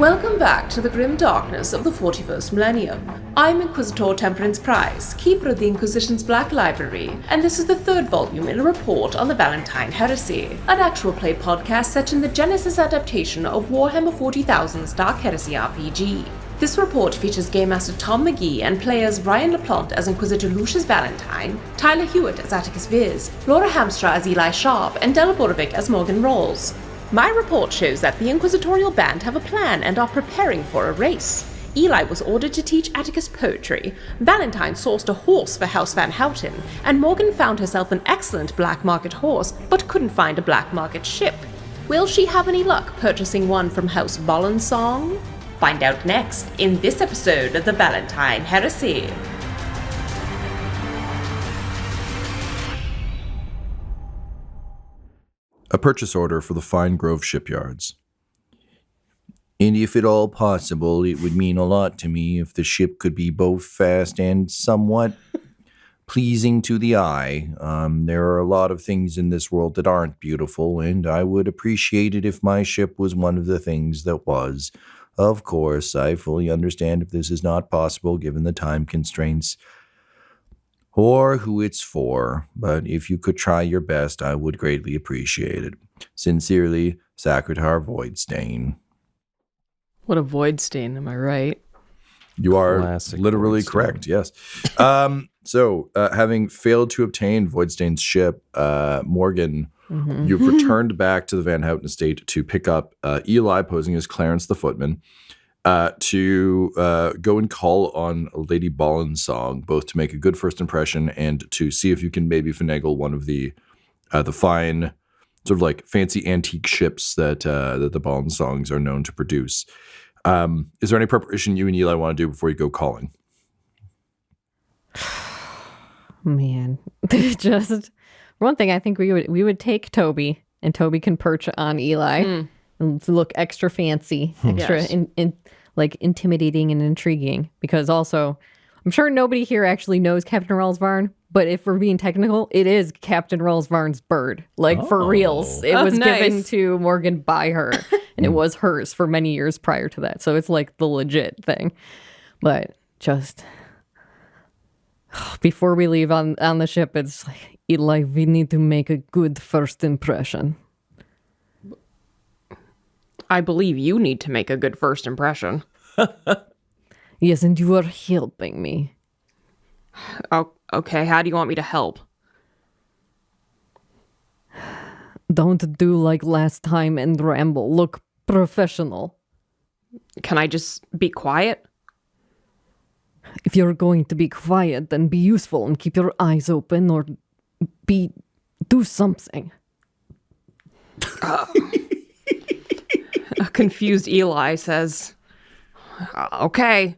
Welcome back to the grim darkness of the 41st millennium. I'm Inquisitor Temperance Price, keeper of the Inquisition's Black Library, and this is the third volume in a report on the Valentyne Heresy, an actual play podcast set in the Genesis adaptation of Warhammer 40,000's Dark Heresy RPG. This report features Game Master Tom McGee and players Ryan LaPlante as Inquisitor Lucius Valentyne, Tyler Hewitt as Attikus Viz, Laura Hamstra as Eli Sharp, and Della Borovic as Morgan Rawls. My report shows that the Inquisitorial band have a plan and are preparing for a race. Eli was ordered to teach Attikus poetry, Valentyne sourced a horse for House Van Houten, and Morgan found herself an excellent black market horse, but couldn't find a black market ship. Will she have any luck purchasing one from House Bolonsong? Find out next in this episode of the Valentyne Heresy. A purchase order for the Fine Grove shipyards. And if at all possible, it would mean a lot to me if the ship could be both fast and somewhat pleasing to the eye. There are a lot of things in this world that aren't beautiful, and I would appreciate it if my ship was one of the things that was. Of course, I fully understand if this is not possible given the time constraints or who it's for, but if you could try your best, I would greatly appreciate it. Sincerely, Sacritar Voidstain. What a void stain, am I right? You are Classic literally Voidstone. correct, yes. So, having failed to obtain Voidstain's ship, Morgan, you've returned back to the Van Houten estate to pick up Eli posing as Clarence the Footman, to go and call on Lady Bolonsong, both to make a good first impression and to see if you can maybe finagle one of the fine, sort of like fancy antique ships that the Bolonsongs are known to produce. Is there any preparation you and Eli want to do before you go calling? Man, just one thing. I think we would take Toby, and Toby can perch on Eli and to look extra fancy, extra Yes. like intimidating and intriguing. Because also, I'm sure nobody here actually knows Captain Ralsvarn, but if we're being technical, it is Captain Ralsvarn's bird. Like for reals, it was given nice. to Morgan by her, and it was hers for many years prior to that. So it's like the legit thing. But just before we leave on the ship, it's like, Eli, we need to make a good first impression. I believe you need to make a good first impression. Yes, and you are helping me. Oh, okay, how do you want me to help? Don't do like last time and ramble. Look professional. Can I just be quiet? If you're going to be quiet, then be useful and keep your eyes open or do something. A confused Eli says, okay.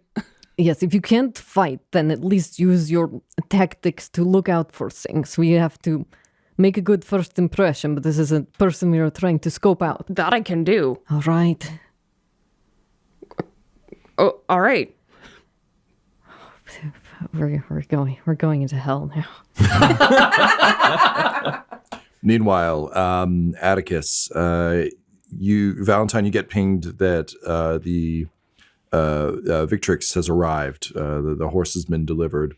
Yes, if you can't fight, then at least use your tactics to look out for things. We have to make a good first impression, but this is a person we are trying to scope out. That I can do. All right. Oh, all right. We're going into hell now. Meanwhile, Attikus, Valentyne, you get pinged that the Victrix has arrived. The horse has been delivered.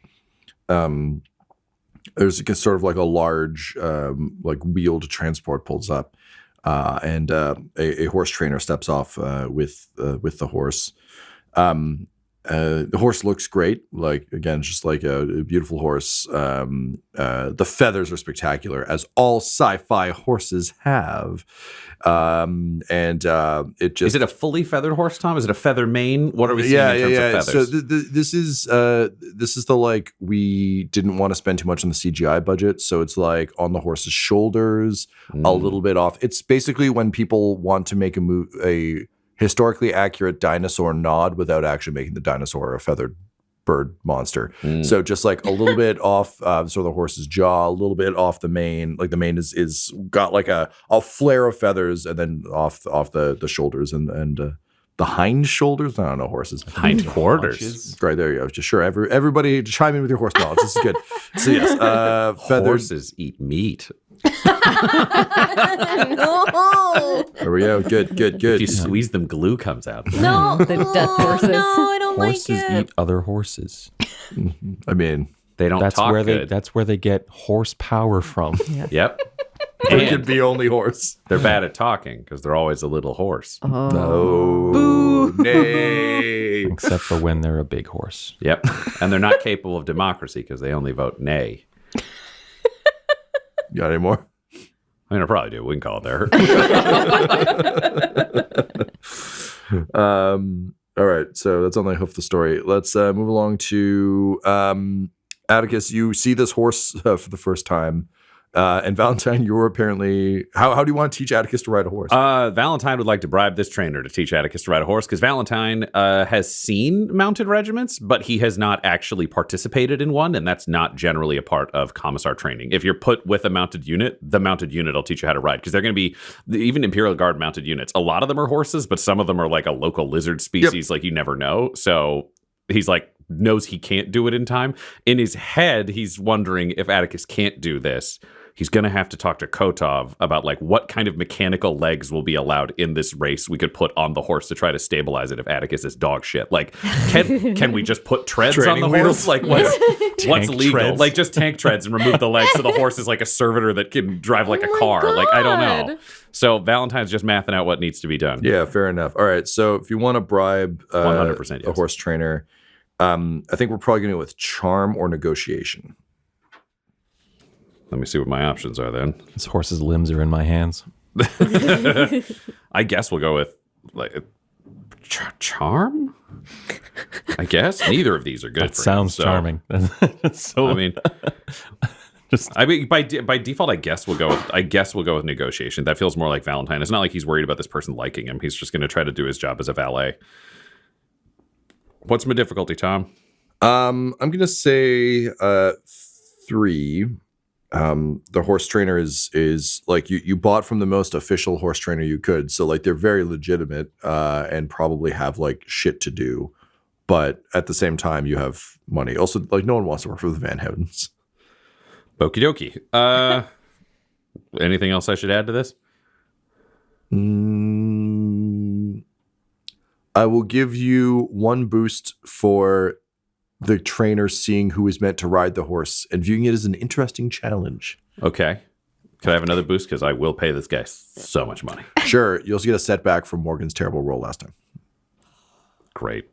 There's sort of like a large, like wheeled transport pulls up, and a horse trainer steps off with the horse. The horse looks great. Like, again, just like a beautiful horse. The feathers are spectacular, as all sci-fi horses have. It just... Is it a fully feathered horse, Tom? Is it a feather mane? What are we seeing in terms of feathers? So this is the, like, we didn't want to spend too much on the CGI budget, so it's like on the horse's shoulders, a little bit off. It's basically when people want to make a historically accurate dinosaur nod without actually making the dinosaur a feathered bird monster. So just like a little bit off sort of the horse's jaw, a little bit off the mane. Like the mane is got like a flare of feathers, and then off the shoulders and the hind shoulders. I don't know horses. Hind quarters. Right, there you go. Just sure, everybody chime in with your horse knowledge. This is good. So yes, feathers. Horses eat meat. No. There we go. Good. If you squeeze them, glue comes out. No. The death horses. No, I don't Horses like it. eat other horses. I mean, They don't That's talk where good. that's where they get horsepower from. Yep. it could And be only horse. they're bad at talking because they're always a little hoarse. Oh, nay. Except for when they're a big horse. Yep. And they're not capable of democracy because they only vote nay. Got any more? I mean, I probably do. We can call it there. All right, so that's only half the story. Let's move along to Attikus. You see this horse for the first time, and Valentyne, you're apparently. How do you want to teach Attikus to ride a horse? Valentyne would like to bribe this trainer to teach Attikus to ride a horse because Valentyne has seen mounted regiments, but he has not actually participated in one, and that's not generally a part of commissar training. If you're put with a mounted unit, the mounted unit will teach you how to ride because they're going to be even Imperial Guard mounted units. A lot of them are horses, but some of them are like a local lizard species, like you never know. So he's like knows he can't do it in time. In his head, he's wondering if Attikus can't do this. He's going to have to talk to Kotov about like what kind of mechanical legs will be allowed in this race we could put on the horse to try to stabilize it if Attikus is dog shit. Like, can we just put treads on the horse? Like, what's legal? treads. Like, just tank treads and remove the legs so the horse is like a servitor that can drive like a car. Like, I don't know. God. So Valentine's just mathing out what needs to be done. Yeah, fair enough. All right, so if you want to bribe 100% a yes. horse trainer, I think we're probably going to go with charm or negotiation. Let me see what my options are then. This horse's limbs are in my hands. I guess we'll go with like charm. I guess neither of these are good. That for sounds him, so, charming. So I mean, by default, I guess we'll go with negotiation. That feels more like Valentyne. It's not like he's worried about this person liking him. He's just going to try to do his job as a valet. What's my difficulty, Tom? I'm going to say 3. The horse trainer is like you bought from the most official horse trainer you could, so like they're very legitimate and probably have like shit to do, but at the same time you have money. Also, like no one wants to work for the Van Houtens. Okie dokie. Anything else I should add to this? I will give you 1 boost for the trainer seeing who is meant to ride the horse and viewing it as an interesting challenge. Okay. Can I have another boost? Because I will pay this guy so much money. Sure. You also get a setback from Morgan's terrible roll last time. Great.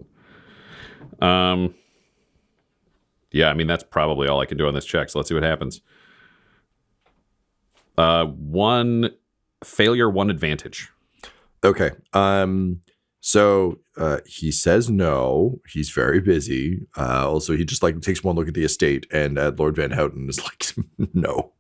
Yeah, I mean, that's probably all I can do on this check. So let's see what happens. 1 failure, 1 advantage. Okay. So he says no. He's very busy. Also, he just like takes one look at the estate, and Lord Van Houten is like, no.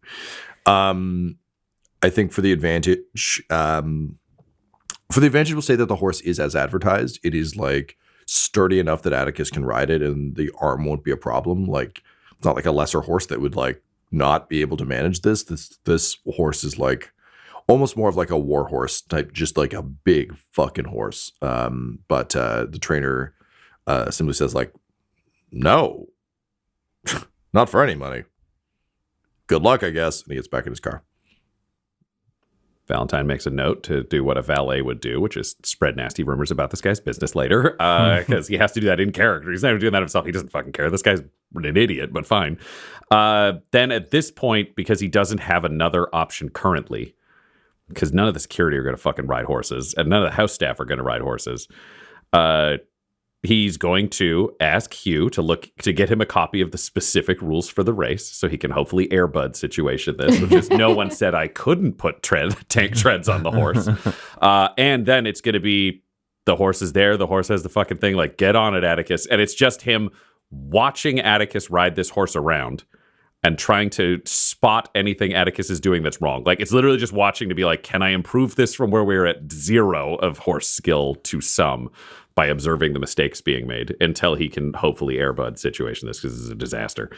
I think for the advantage, we'll say that the horse is as advertised. It is like sturdy enough that Attikus can ride it, and the arm won't be a problem. Like it's not like a lesser horse that would like not be able to manage this. This horse is like almost more of like a war horse type, just like a big fucking horse. But the trainer simply says like, no, not for any money. Good luck, I guess. And he gets back in his car. Valentyne makes a note to do what a valet would do, which is spread nasty rumors about this guy's business later, because he has to do that in character. He's not even doing that himself. He doesn't fucking care. This guy's an idiot, but fine. Then at this point, because he doesn't have another option currently, because none of the security are going to fucking ride horses, and none of the house staff are going to ride horses, he's going to ask Hugh to get him a copy of the specific rules for the race, so he can hopefully Airbud situation this, which is no one said I couldn't put tank treads on the horse. And then it's going to be the horse is there, the horse has the fucking thing, like get on it, Attikus, and it's just him watching Attikus ride this horse around and trying to spot anything Attikus is doing that's wrong. Like, it's literally just watching to be like, can I improve this from where we're at 0 of horse skill to some by observing the mistakes being made until he can hopefully Airbud situation this, because this is a disaster.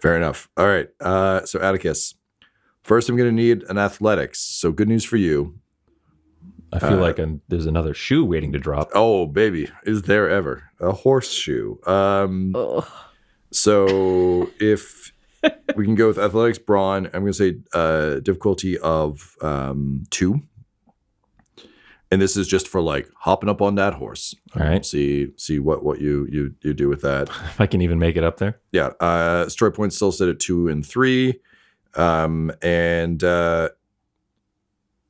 Fair enough. All right. So Attikus, first I'm going to need an athletics. So good news for you. I feel like there's another shoe waiting to drop. Oh, baby. Is there ever a horseshoe? So if We can go with athletics, brawn. I'm going to say difficulty of 2. And this is just for like hopping up on that horse. All right. See what you do with that. If I can even make it up there. Yeah. Story points still set at 2 and 3.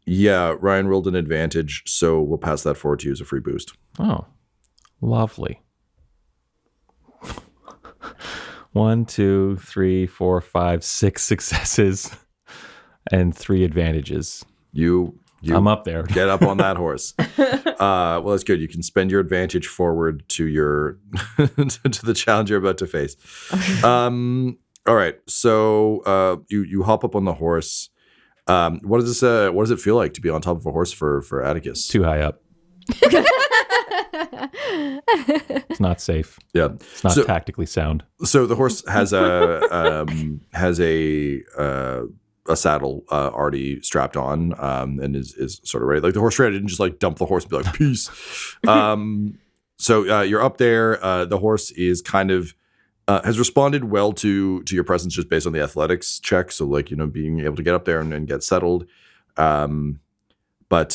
Yeah, Ryan rolled an advantage, so we'll pass that forward to you as a free boost. Oh, lovely. 1, 2, 3, 4, 5, 6 successes and 3 advantages. I'm up there. Get up on that horse. Well, that's good. You can spend your advantage forward to your to the challenge you're about to face. All right. So you hop up on the horse. What does it feel like to be on top of a horse for Attikus? Too high up. It's not safe. Yeah. It's not tactically sound. So the horse has a saddle already strapped on and is sort of ready. Like the horse rider didn't just like dump the horse and be like, peace. So you're up there. The horse is kind of has responded well to your presence just based on the athletics check. So like, being able to get up there and get settled. But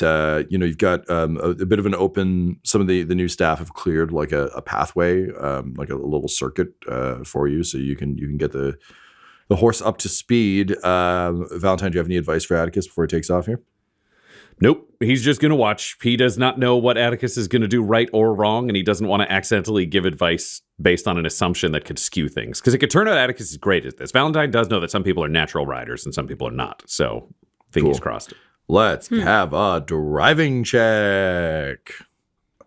you've got a bit of an open, some of the new staff have cleared like a pathway, like a little circuit for you. So you can get the horse up to speed. Valentyne, do you have any advice for Attikus before he takes off here? Nope. He's just going to watch. He does not know what Attikus is going to do right or wrong, and he doesn't want to accidentally give advice based on an assumption that could skew things. Because it could turn out Attikus is great at this. Valentyne does know that some people are natural riders and some people are not. So fingers crossed. Let's have a driving check.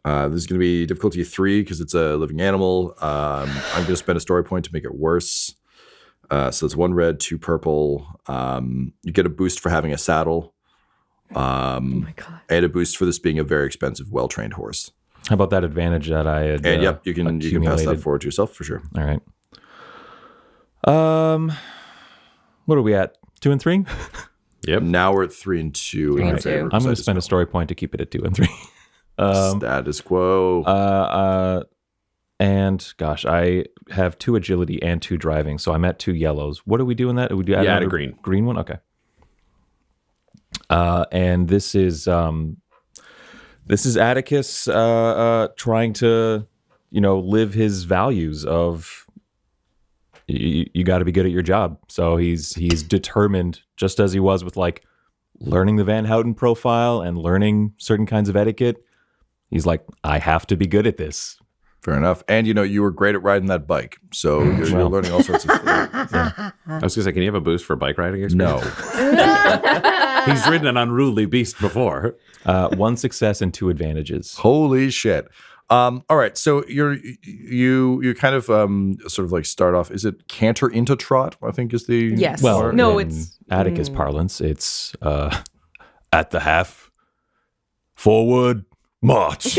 This is going to be difficulty 3 because it's a living animal. I'm going to spend a story point to make it worse. So it's 1 red, 2 purple. You get a boost for having a saddle. Oh my God. And a boost for this being a very expensive, well-trained horse. How about that advantage that I had? And yep, you can pass that forward to yourself for sure. All right. What are we at? 2 and 3? Yep. Now we're at 3 and 2. In your favor, I'm going to spend a story point to keep it at 2 and 3. Status quo. And gosh, I have 2 agility and 2 driving, so I'm at 2 yellows. What do we do in that? Would you add a green? Green one? Okay. And this is Attikus trying to, live his values of you got to be good at your job. So he's determined, just as he was with like learning the Van Houten profile and learning certain kinds of etiquette. He's like, I have to be good at this. Fair enough. And, you were great at riding that bike. So you're learning all sorts of things. Yeah. I was going to say, can you have a boost for bike riding experience? No. He's ridden an unruly beast before. 1 success and 2 advantages. Holy shit. All right. So you kind of sort of like start off. Is it canter into trot? I think is the yes. Well, no, in it's Attikus parlance. It's at the half, forward, march.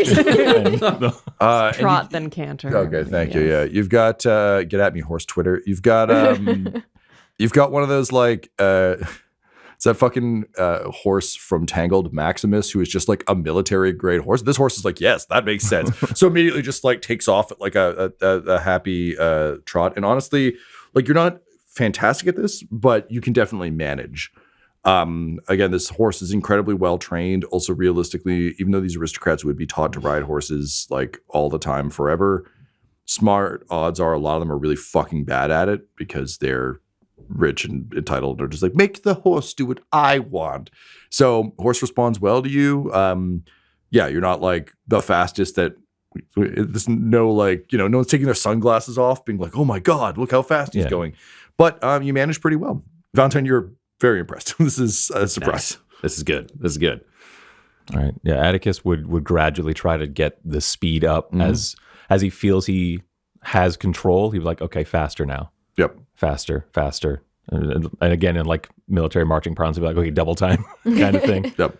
Trot then canter. Okay, thank you. Yeah, you've got get at me horse Twitter. You've got one of those like it's that fucking horse from Tangled, Maximus, who is just like a military grade horse. This horse is like, yes, that makes sense. So immediately just like takes off at like a happy trot. And honestly, like you're not fantastic at this, but you can definitely manage. Again, this horse is incredibly well trained. Also, realistically, even though these aristocrats would be taught to ride horses like all the time forever, smart odds are a lot of them are really fucking bad at it because they're rich and entitled. They're just like, make the horse do what I want. So horse responds well to you. Yeah, you're not like the fastest that there's no like, no one's taking their sunglasses off being like, oh my God, look how fast he's going. But you manage pretty well. Valentyne, you're very impressed. This is a surprise. Nice. This is good. All right. Yeah, Attikus would gradually try to get the speed up as he feels he has control. He'd be like, okay, faster now. Yep. Faster. And again, in like military marching parlance, he'd be like, okay, double time kind of thing. Yep.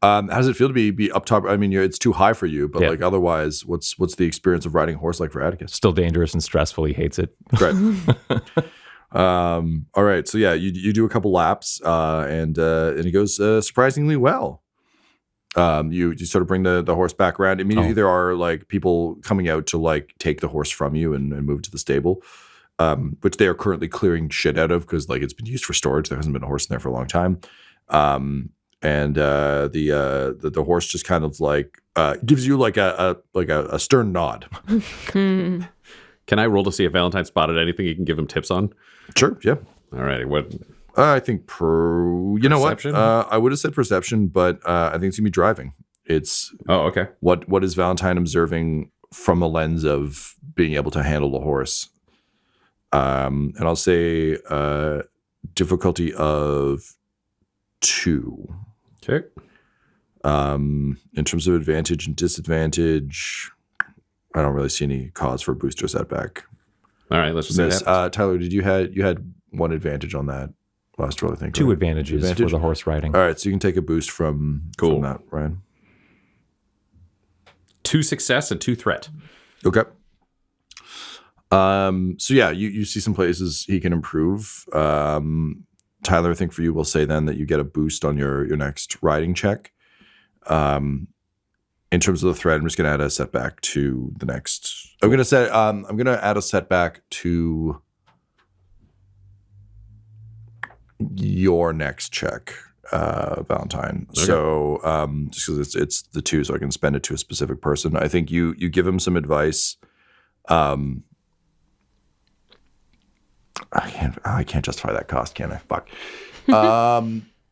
How does it feel to be up top? I mean, it's too high for you, but like otherwise, what's the experience of riding a horse like for Attikus? Still dangerous and stressful. He hates it. Right. All right. So yeah, you do a couple laps, and it goes surprisingly well. You sort of bring the horse back around. Immediately there are like people coming out to like take the horse from you and move to the stable. which they are currently clearing shit out of because like it's been used for storage. There hasn't been a horse in there for a long time. And the horse just kind of like gives you like a stern nod. Can I roll to see if Valentyne spotted anything you can give him tips on? Sure, yeah. All righty. What? I think Perception? I would have said perception, but I think it's gonna be driving. It's okay. What is Valentyne observing from a lens of being able to handle the horse? And I'll say difficulty of 2. Okay. In terms of advantage and disadvantage, I don't really see any cause for booster setback. All right, let's just say that. Tyler, you had 1 advantage on that last roll, I think. 2 right? advantages for the horse riding. All right, so you can take a boost from that, Ryan. 2 success and 2 threat. Okay. So yeah, you see some places he can improve. Tyler, I think for you, we'll say then that you get a boost on your next riding check. In terms of the threat, I'm just going to add a setback to the next. I'm going to add a setback to your next check, Valentyne. Okay. So just because it's the 2, so I can spend it to a specific person. I think you give him some advice. I can't justify that cost, can I? Fuck.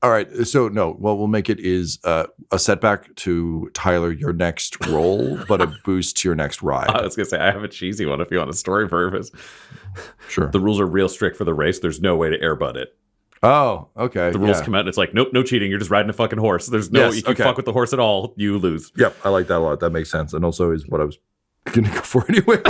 All right. So no, what we'll make it is a setback to Tyler, your next roll, but a boost to your next ride. I was gonna say I have a cheesy one if you want a story purpose. Sure. The rules are real strict for the race. There's no way to airbud it. Oh, okay. The rules come out and it's like, nope, no cheating. You're just riding a fucking horse. There's no, you can fuck with the horse at all. You lose. Yep. I like that a lot. That makes sense. And also is what I was going to go for anyway.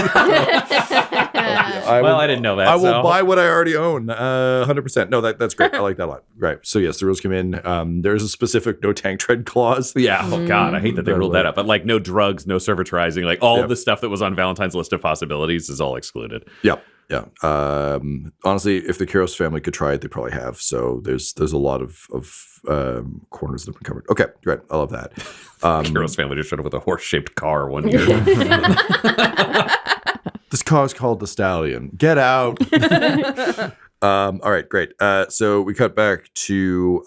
I didn't know that. I will buy what I already own. 100%. No, that's great. I like that a lot. Right. So yes, the rules come in. There's a specific no tank tread clause. Yeah. Oh God, I hate that they ruled that up. But like no drugs, no servitorizing, like all the stuff that was on Valentine's list of possibilities is all excluded. Yep. Yeah. Honestly, if the Kuros family could try it, they probably have. So there's a lot of corners that have been covered. Okay, great. I love that. Kuros family just showed up with a horse-shaped car one year. This car is called the Stallion. Get out. All right, great. So we cut back to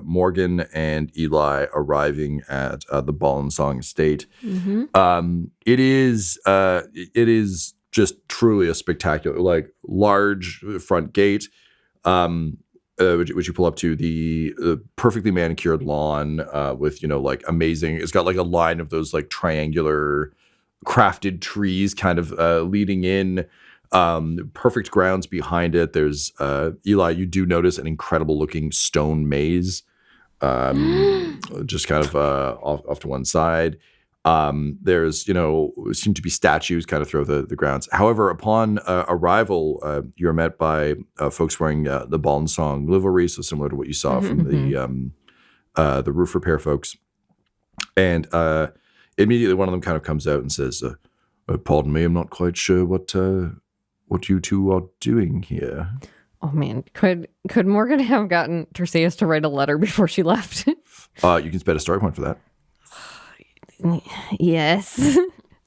Morgan and Eli arriving at the Bolonsong estate. Mm-hmm. It is just truly a spectacular, like large front gate, which you pull up to the perfectly manicured lawn with like amazing. It's got like a line of those like triangular crafted trees kind of leading in. Perfect grounds behind it. There's Eli. You do notice an incredible looking stone maze, just kind of off to one side. There's, seem to be statues kind of throughout the grounds. However, upon arrival, you're met by folks wearing the Bolonsong livery, so similar to what you saw from the roof repair folks. And immediately one of them kind of comes out and says, pardon me, I'm not quite sure what you two are doing here. Oh man, could Morgan have gotten Terseus to write a letter before she left? You can spend a story point for that. Yes.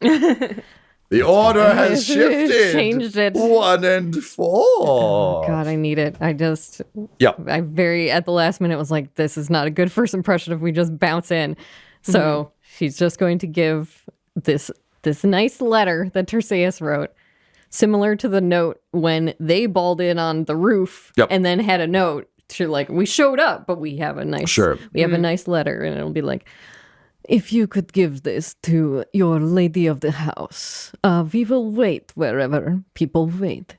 The order has shifted. Changed it. 1 and 4. Oh, God, I need it. At the last minute was like, this is not a good first impression if we just bounce in. So she's just going to give this nice letter that Terseus wrote, similar to the note when they balled in on the roof and then had a note to like, we showed up, but we have a nice, we have a nice letter, and it'll be like, if you could give this to your lady of the house, we will wait wherever people wait.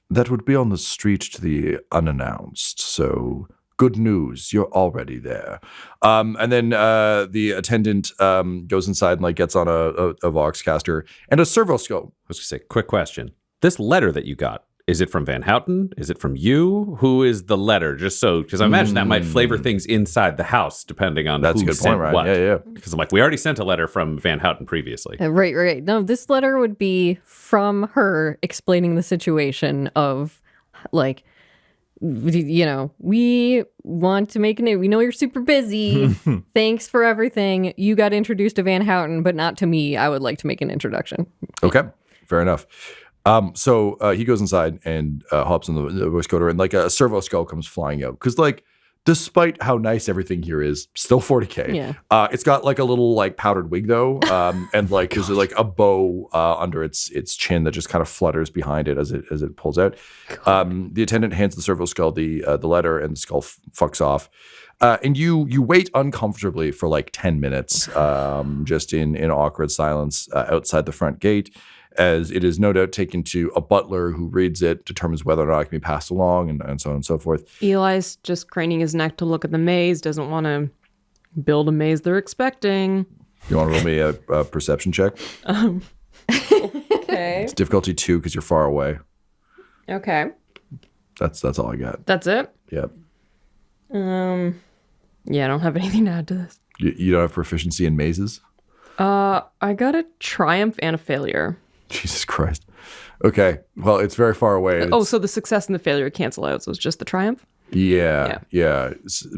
That would be on the street to the unannounced, so good news, you're already there. And then the attendant goes inside and gets on a Voxcaster and a servoscope. I was going to say, quick question. This letter that you got, is it from Van Houten? Is it from you? Who is the letter? Just so, because I imagine that might flavor things inside the house, depending on That's who a good sent point, right? what. Yeah. Because I'm like, we already sent a letter from Van Houten previously. Right. No, this letter would be from her explaining the situation of, we want to make we know you're super busy. Thanks for everything. You got introduced to Van Houten, but not to me. I would like to make an introduction. Okay, fair enough. So he goes inside and hops in the voice coder, and like a servo skull comes flying out. Because like, despite how nice everything here is, still 40K. Yeah. It's got like a little like powdered wig though, and like there's like a bow under its chin that just kind of flutters behind it as it pulls out. The attendant hands the servo skull the letter, and the skull fucks off. And you wait uncomfortably for like 10 minutes, just in awkward silence outside the front gate, as it is no doubt taken to a butler who reads it, determines whether or not it can be passed along, and so on and so forth. Eli's just craning his neck to look at the maze, doesn't want to build a maze they're expecting. You want to roll me a perception check? Okay. It's difficulty 2 because you're far away. Okay. That's all I got. That's it? Yep. Yeah, I don't have anything to add to this. You don't have proficiency in mazes? I got a triumph and a failure. Jesus Christ. Okay. Well, it's very far away. So the success and the failure cancel out, so it's just the triumph? Yeah.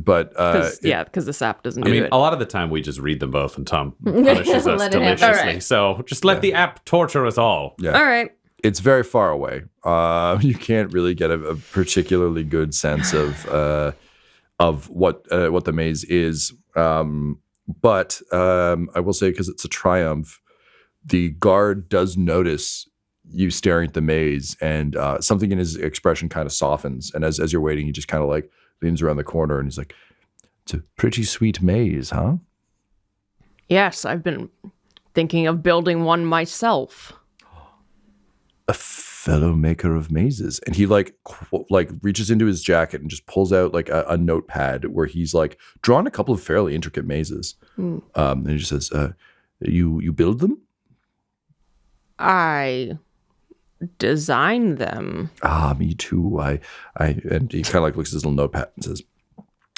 But Because the sap doesn't do it. A lot of the time we just read them both and Tom punishes us Let it happen. deliciously. All right. So just let the app torture us all. yeah. All right. It's very far away. You can't really get a particularly good sense of what the maze is. But I will say, because it's a triumph, the guard does notice you staring at the maze, and something in his expression kind of softens. And as you're waiting, he just kind of like leans around the corner and he's like, "It's a pretty sweet maze, huh?" Yes, I've been thinking of building one myself. A fellow maker of mazes. And he like reaches into his jacket and just pulls out like a notepad where he's like drawn a couple of fairly intricate mazes. And he just says, you build them? I design them. Me too. And he kind of like looks at his little notepad and says,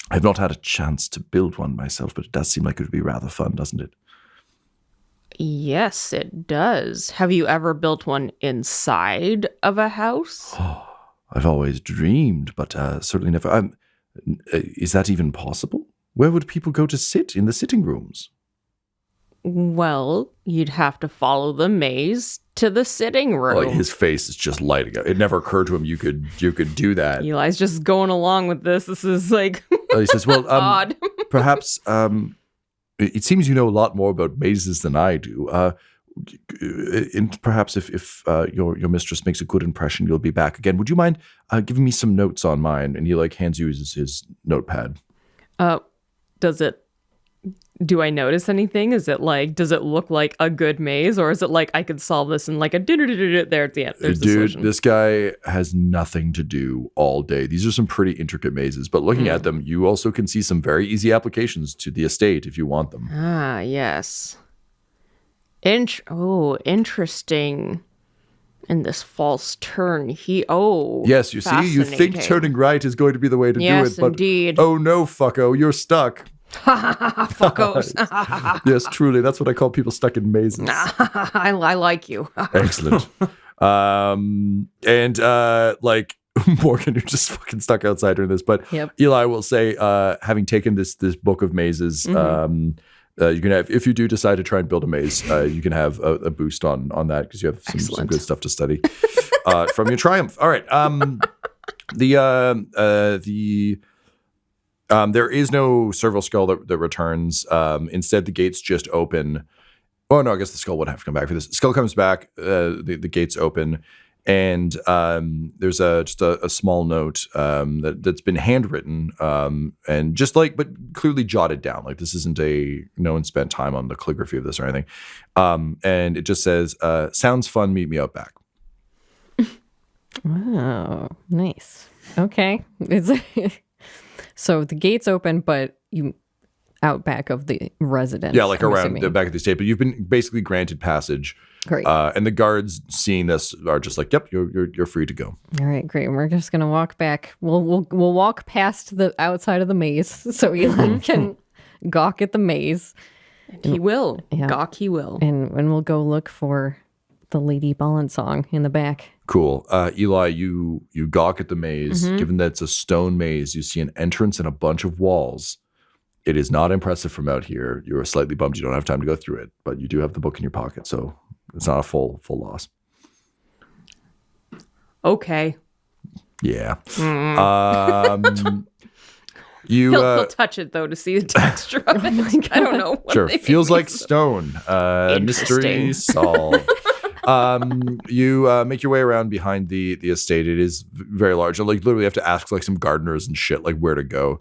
"I've not had a chance to build one myself, but it does seem like it would be rather fun, doesn't it?" Yes, it does. Have you ever built one inside of a house? I've always dreamed, but certainly never. Is that even possible? Where would people go to sit in the sitting rooms? Well, you'd have to follow the maze to the sitting room. Like his face is just lighting up. It never occurred to him you could do that. Eli's just going along with this. This is like He says, "Well, odd. perhaps it seems you know a lot more about mazes than I do. And perhaps if your mistress makes a good impression, you'll be back again. Would you mind giving me some notes on mine?" And he like hands you his notepad. Do I notice anything? Is it like, does it look like a good maze, or is it like I could solve this in like a there at the end? There's the Dude, solution. this guy has nothing to do all day. These are some pretty intricate mazes, but looking at them, you also can see some very easy applications to the estate if you want them. Ah, yes. Interesting. And this false turn, Yes, you see, you think fascinating. turning right is going to be the way to Yes, do it, but indeed. oh no, fucko, you're stuck. Fuckos. Yes, truly, that's what I call people stuck in mazes. I like you. Excellent. Like Morgan, you're just fucking stuck outside during this. But Yep. Eli will say, having taken this book of mazes, you can have, if you do decide to try and build a maze, you can have a boost on that because you have some good stuff to study from your triumph. All right. There is no servo skull that returns. Instead, the gates just open. Oh no, I guess the skull would have to come back for this. Skull comes back. The gates open, and there's just a small note that's been handwritten and just like, but clearly jotted down. Like this isn't no one spent time on the calligraphy of this or anything. And it just says, "Sounds fun. Meet me out back." Oh, nice. Okay. So the gates open, but you out back of the residence. Yeah, like I'm around assuming. the back of the estate. But you've been basically granted passage. Great. And the guards seeing this are just like, "Yep, you're free to go." All right, great. We're just gonna walk back. We'll walk past the outside of the maze so Eli can gawk at the maze, He will. Yeah. Gawk, he will. and we'll go look for the Lady Bolonsong in the back. Cool. Eli, you gawk at the maze. Given that it's a stone maze, you see an entrance and a bunch of walls. It is not impressive from out here. You're slightly bummed you don't have time to go through it, but you do have the book in your pocket, so it's not a full loss. Okay. Yeah. He'll touch it though to see the texture of it. I don't know. What Sure. they Feels make like stone. Mystery Interesting. solved. You make your way around behind the estate. It is very large. Like literally, you have to ask like some gardeners and shit like where to go.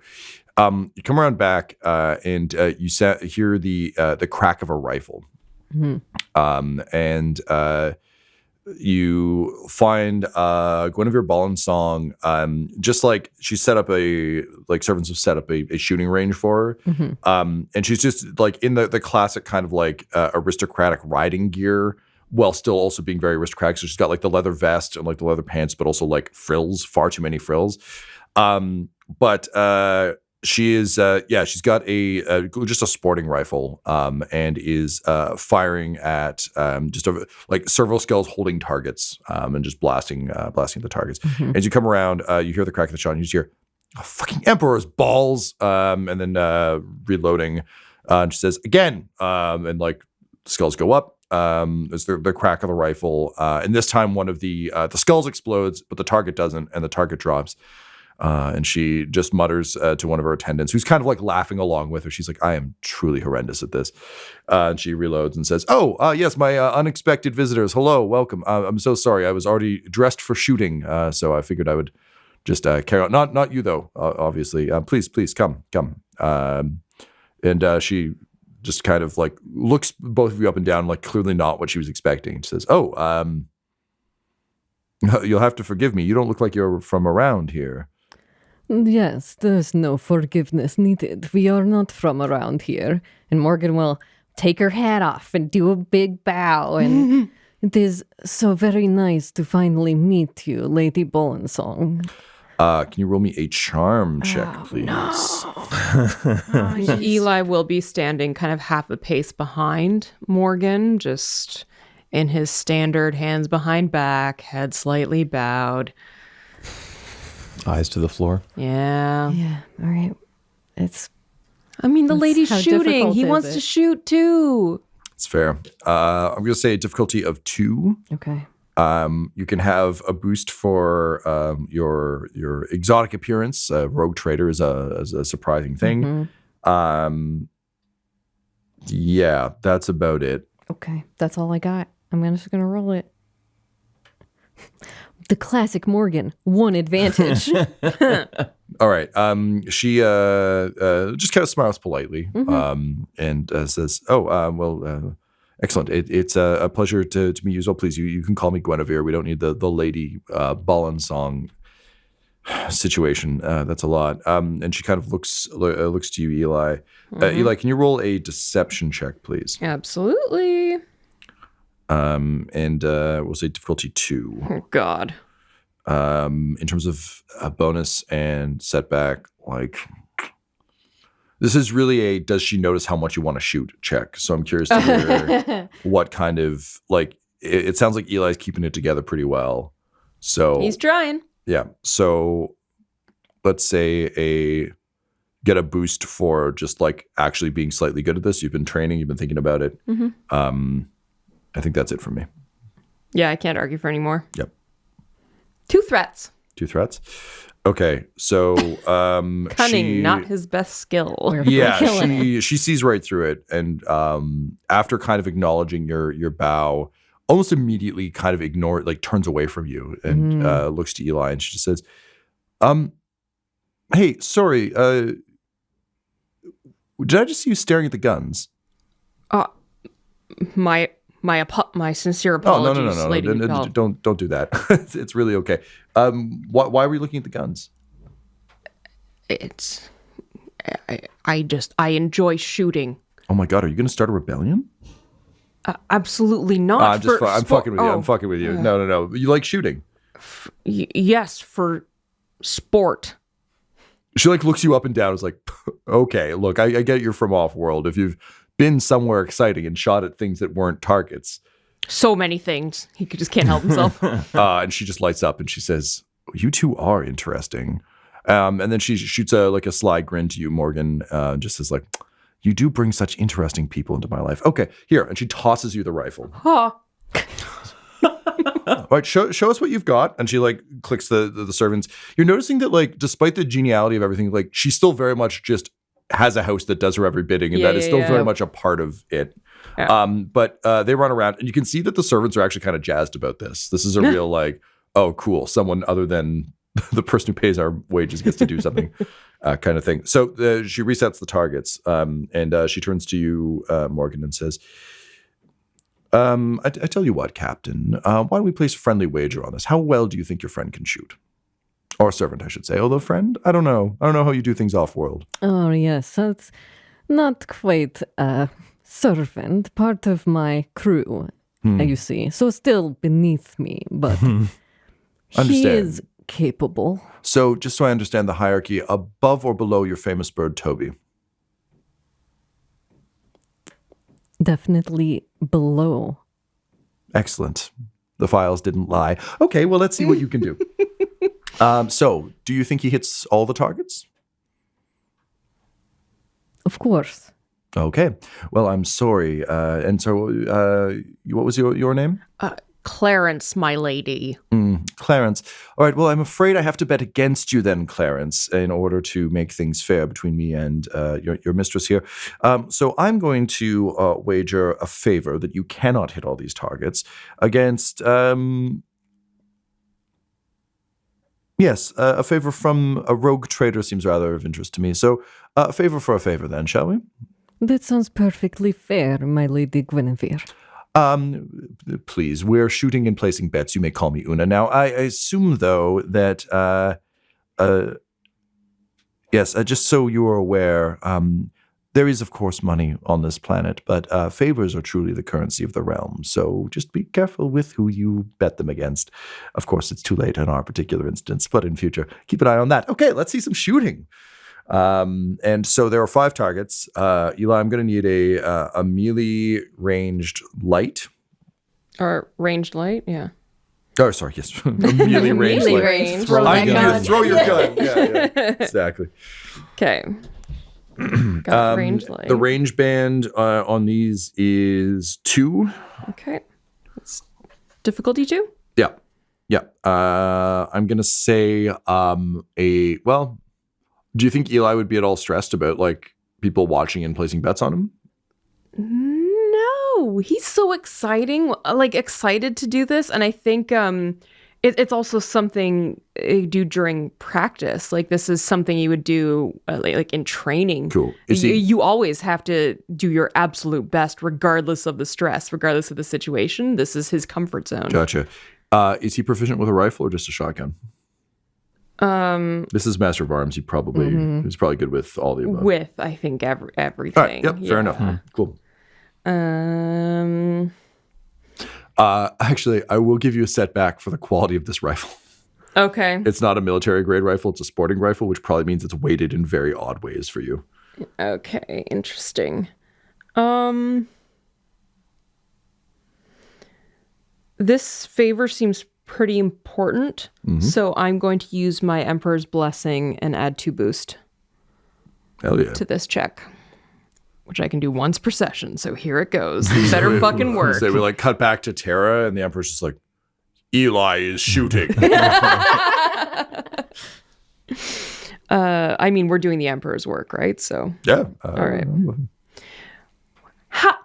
You come around back and you hear the crack of a rifle. And you find Guinevere Bolonsong, just like she set up servants have set up a shooting range for her. And she's just like in the classic kind of like aristocratic riding gear, while still also being very aristocratic. So she's got like the leather vest and like the leather pants, but also like frills, far too many frills. But she is, she's got just a sporting rifle, and is firing at just like several skulls holding targets, and just blasting the targets. As you come around, you hear the crack of the shot, and you just hear fucking Emperor's balls, and then reloading. And she says again, and like skulls go up. There's the crack of the rifle, and this time one of the skulls explodes, but the target doesn't, and the target drops. And she just mutters to one of her attendants, who's kind of like laughing along with her. She's like, I am truly horrendous at this. And she reloads and says, yes, my unexpected visitors. Hello, welcome. I'm so sorry. I was already dressed for shooting, so I figured I would just carry on. Not you, though, obviously. Please, come. And she just kind of like looks both of you up and down, like clearly not what she was expecting. She says, you'll have to forgive me. You don't look like you're from around here. Yes, there's no forgiveness needed. We are not from around here. And Morgan will take her hat off and do a big bow. And it is so very nice to finally meet you, Lady Bolonsong. Can you roll me a charm check, please? Eli will be standing kind of half a pace behind Morgan, just in his standard hands behind back, head slightly bowed. Eyes to the floor. Yeah. Yeah, all right. I mean, the lady's how shooting. difficult He is wants it? to shoot too. It's fair. I'm going to say a difficulty of 2. Okay. You can have a boost for your exotic appearance. Rogue trader is a surprising thing. Yeah, that's about it. Okay, that's all I got. I'm just going to roll it. The classic Morgan, 1 advantage. All right. She just kind of smiles politely, and says, excellent. It's a pleasure to meet you as well. Please, you can call me Guinevere. We don't need the Lady Bolonsong situation. That's a lot. And she kind of looks to you, Eli. Eli, can you roll a deception check, please? Absolutely. And we'll say difficulty 2. Oh, God. In terms of a bonus and setback, like this is really a does she notice how much you want to shoot check. So I'm curious to hear what kind of like it sounds like Eli's keeping it together pretty well. So He's trying. yeah. So let's say get a boost for just like actually being slightly good at this. You've been training, you've been thinking about it. I think that's it for me. Yeah, I can't argue for any more. Yep. 2 threats. 2 threats. Okay, so Cunning, not his best skill. she sees right through it, and after kind of acknowledging your bow, almost immediately kind of turns away from you and looks to Eli, and she just says, "Hey, sorry, did I just see you staring at the guns?" My sincere apologies, no. Lady Nicole. Don't do that. It's really okay. Why were you looking at the guns? I enjoy shooting. Oh my God, are you going to start a rebellion? Absolutely not. I'm fucking with you. I'm fucking with you. No. You like shooting? Yes, for sport. She like looks you up and down. Is like, okay, look, I get you're from off-world. If you've been somewhere exciting and shot at things that weren't targets. So many things. He just can't help himself. And she just lights up and she says, you two are interesting. And then she shoots a sly grin to you, Morgan, just says like, you do bring such interesting people into my life. Okay, here. And she tosses you the rifle. Huh. All right, show us what you've got. And she like clicks the servants. You're noticing that like, despite the geniality of everything, like she still very much just has a house that does her every bidding, and that is still very much a part of it. Yeah. But they run around, and you can see that the servants are actually kind of jazzed about this. This is a real like, oh, cool. Someone other than the person who pays our wages gets to do something kind of thing. So she resets the targets, and she turns to you, Morgan, and says, I tell you what, Captain, why don't we place a friendly wager on this? How well do you think your friend can shoot? Or servant, I should say. Although friend, I don't know. I don't know how you do things off-world. Oh, yes. That's not quite a servant. Part of my crew, you see. So still beneath me, but he is capable. So just so I understand the hierarchy, above or below your famous bird, Toby? Definitely below. Excellent. The files didn't lie. Okay, well, let's see what you can do. So, do you think he hits all the targets? Of course. Okay. Well, I'm sorry. And so, what was your name? Clarence, my lady. Clarence. All right. Well, I'm afraid I have to bet against you then, Clarence, in order to make things fair between me and your mistress here. So I'm going to wager a favor that you cannot hit all these targets against. Yes, a favor from a rogue trader seems rather of interest to me. So a favor for a favor then, shall we? That sounds perfectly fair, my lady Guinevere. Please, we're shooting and placing bets. You may call me Una. Now, I assume, though, that, yes, just so you are aware, there is, of course, money on this planet, but favors are truly the currency of the realm. So just be careful with who you bet them against. Of course, it's too late in our particular instance, but in future, keep an eye on that. Okay, let's see some shooting. And so there are 5 targets. Eli, I'm going to need a melee ranged light. Or ranged light, yeah. Oh, sorry, yes. A melee ranged light. Range. I need you to throw your gun. Yeah, exactly. Okay. Got range light. The range band on these is 2. Okay. That's difficulty 2? Yeah. I'm going to say well, do you think Eli would be at all stressed about like people watching and placing bets on him? No, he's so excited to do this, and I think it's also something you do during practice. Like this is something you would do like in training. Cool. You always have to do your absolute best, regardless of the stress, regardless of the situation. This is his comfort zone. Gotcha. Is he proficient with a rifle or just a shotgun? This is Master of Arms. He's probably good with all the above. With, I think, everything. All right, yep, fair enough. Cool. Actually, I will give you a setback for the quality of this rifle. Okay. It's not a military grade rifle. It's a sporting rifle, which probably means it's weighted in very odd ways for you. Okay, interesting. This favor seems pretty important, so I'm going to use my Emperor's Blessing and add 2 boost Hell yeah. to this check, which I can do once per session. So here it goes. Better fucking work. So we like cut back to Terra, and the Emperor's just like, Eli is shooting. I mean, we're doing the Emperor's work, right? So Yeah. all right. Ha!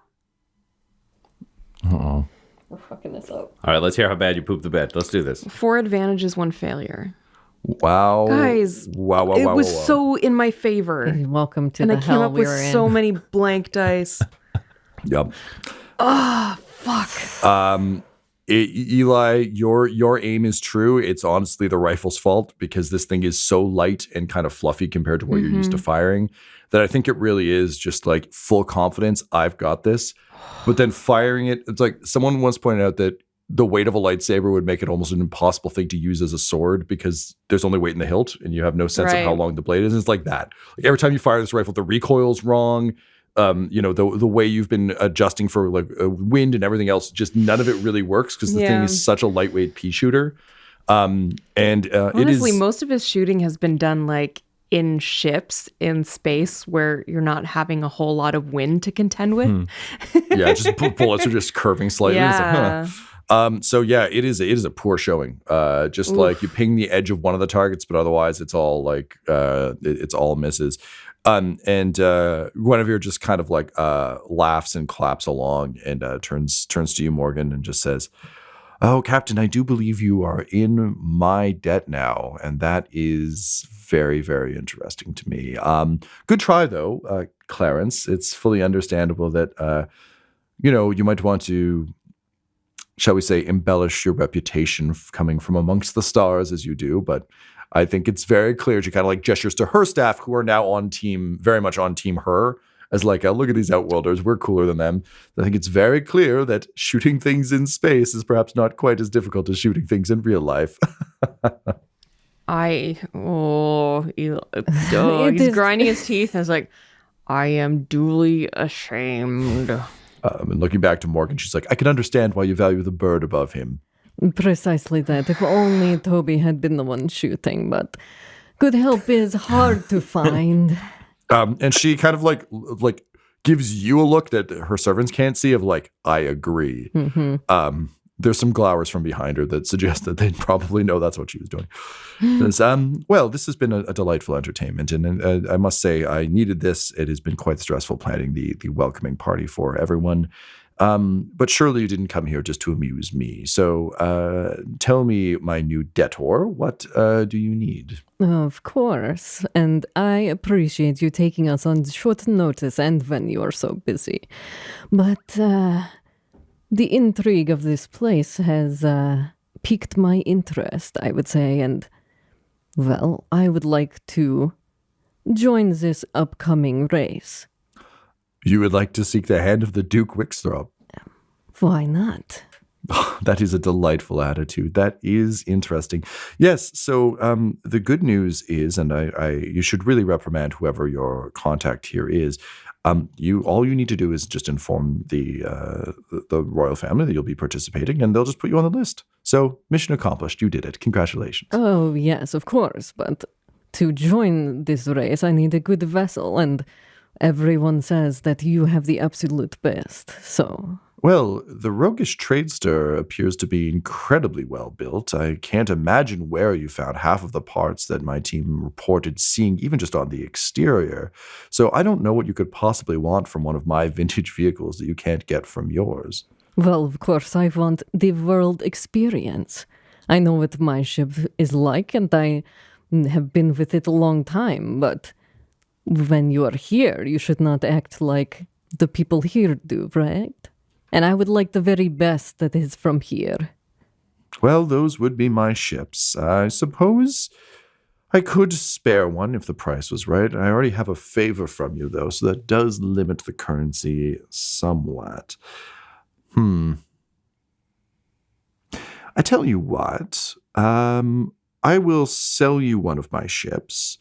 Uh-oh. We're fucking this up. All right, let's hear how bad you pooped the bed. Let's do this. 4 advantages, 1 failure. Wow. Guys, Wow. It was so in my favor. Welcome to And the I came hell up we with were in. so many blank dice. Yep. Fuck. Eli, your aim is true. It's honestly the rifle's fault because this thing is so light and kind of fluffy compared to what you're used to firing that I think it really is just like full confidence. I've got this. But then firing it, it's like someone once pointed out that the weight of a lightsaber would make it almost an impossible thing to use as a sword because there's only weight in the hilt and you have no sense of how long the blade is. It's like that. Like every time you fire this rifle, the recoil's wrong. The way you've been adjusting for like wind and everything else, just none of it really works because the thing is such a lightweight pea shooter. Honestly, it is most of his shooting has been done like in ships in space where you're not having a whole lot of wind to contend with. just bullets are just curving slightly. Yeah. It's like, So yeah, it is a poor showing. Just like you ping the edge of one of the targets, but otherwise it's all like it's all misses. And Guinevere just kind of like laughs and claps along and turns to you, Morgan, and just says, "Oh, Captain, I do believe you are in my debt now, and that is very, very interesting to me. Good try, though, Clarence. It's fully understandable that you might want to, shall we say, embellish your reputation coming from amongst the stars as you do, but I think it's very clear." She kind of like gestures to her staff, who are now very much on team her, as like, look at these Outworlders, we're cooler than them. I think it's very clear that shooting things in space is perhaps not quite as difficult as shooting things in real life. He's grinding his teeth and is like, I am duly ashamed. And looking back to Morgan, she's like, "I can understand why you value the bird above him." Precisely that. If only Toby had been the one shooting, but good help is hard to find. And she kind of like gives you a look that her servants can't see of like, "I agree." Mm-hmm. There's some glowers from behind her that suggest that they probably know that's what she was doing. Says, well, this has been a delightful entertainment, and I must say I needed this. It has been quite stressful planning the welcoming party for everyone. But surely you didn't come here just to amuse me. So tell me, my new debtor, what do you need? Of course, and I appreciate you taking us on short notice and when you are so busy. But the intrigue of this place has piqued my interest, I would say, and, well, I would like to join this upcoming race. You would like to seek the hand of the Duke Wixthrop? Why not? That is a delightful attitude. That is interesting. Yes, so the good news is, and you should really reprimand whoever your contact here is, all you need to do is just inform the royal family that you'll be participating, and they'll just put you on the list. So, mission accomplished. You did it. Congratulations. Oh, yes, of course. But to join this race, I need a good vessel, and everyone says that you have the absolute best, so... Well, the roguish tradester appears to be incredibly well built. I can't imagine where you found half of the parts that my team reported seeing, even just on the exterior. So I don't know what you could possibly want from one of my vintage vehicles that you can't get from yours. Well, of course, I want the world experience. I know what my ship is like, and I have been with it a long time, but when you are here, you should not act like the people here do, right? And I would like the very best that is from here. Well, those would be my ships. I suppose I could spare one if the price was right. I already have a favor from you, though, so that does limit the currency somewhat. I tell you what, I will sell you one of my ships.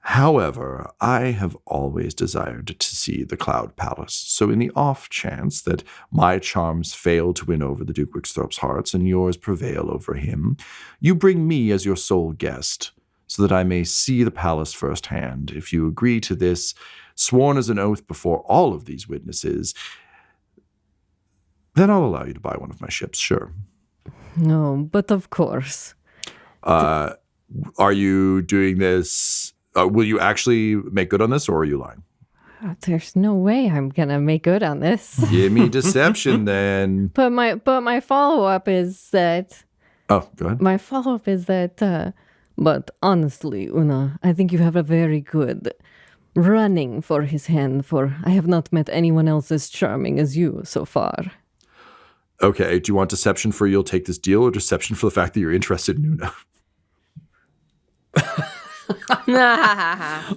However, I have always desired to see the Cloud Palace, so in the off chance that my charms fail to win over the Duke Wixthrop's hearts and yours prevail over him, you bring me as your sole guest, so that I may see the palace firsthand. If you agree to this, sworn as an oath before all of these witnesses, then I'll allow you to buy one of my ships, sure. No, but of course. Are you doing this... will you actually make good on this, or are you lying? There's no way I'm gonna make good on this. Give me deception, then. But my follow-up is that... Oh, go ahead. My follow-up is that... but honestly, Una, I think you have a very good running for his hand, for I have not met anyone else as charming as you so far. Okay, do you want deception for you'll take this deal, or deception for the fact that you're interested in Una? Yeah.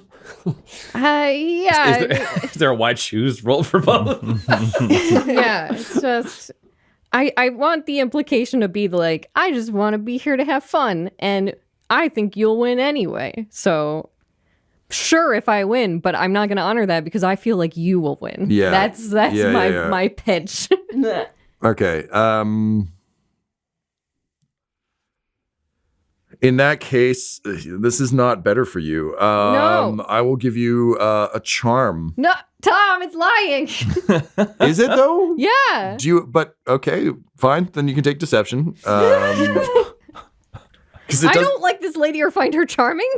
Is there a wide shoes roll for both? Yeah, it's just... I want the implication to be like, I just want to be here to have fun, and I think you'll win anyway. So, sure, if I win, but I'm not going to honor that because I feel like you will win. Yeah. That's my pitch. Okay. In that case, this is not better for you. No. I will give you a charm. No, Tom, it's lying. Is it though? Yeah. But okay, fine. Then you can take deception. I don't like this lady or find her charming.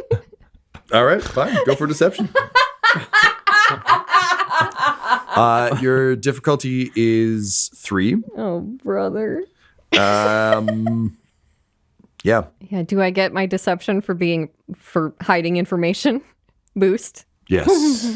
All right, fine. Go for deception. Your difficulty is 3. Oh, brother. Yeah. Yeah. Do I get my deception for hiding information boost? Yes.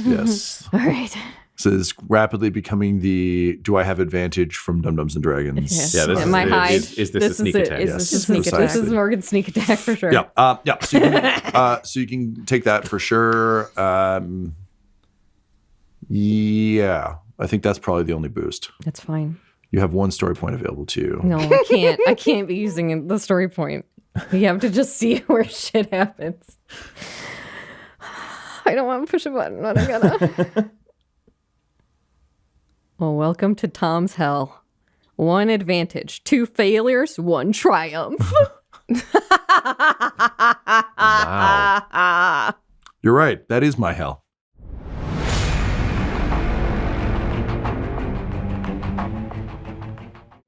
Yes. All right. So it's rapidly becoming the do I have advantage from Dum Dums and Dragons? Yeah, this Am I hide? is this a sneak attack? Is Yes, this a sneak attack? This is precisely. Morgan's sneak attack for sure. Yeah. Yeah. So you can take that for sure. Yeah. I think that's probably the only boost. That's fine. You have 1 story point available to you. No, I can't. I can't be using the story point. You have to just see where shit happens. I don't want to push a button, but I gotta. Well, welcome to Tom's hell. 1 advantage, 2 failures, 1 triumph. Wow. You're right. That is my hell.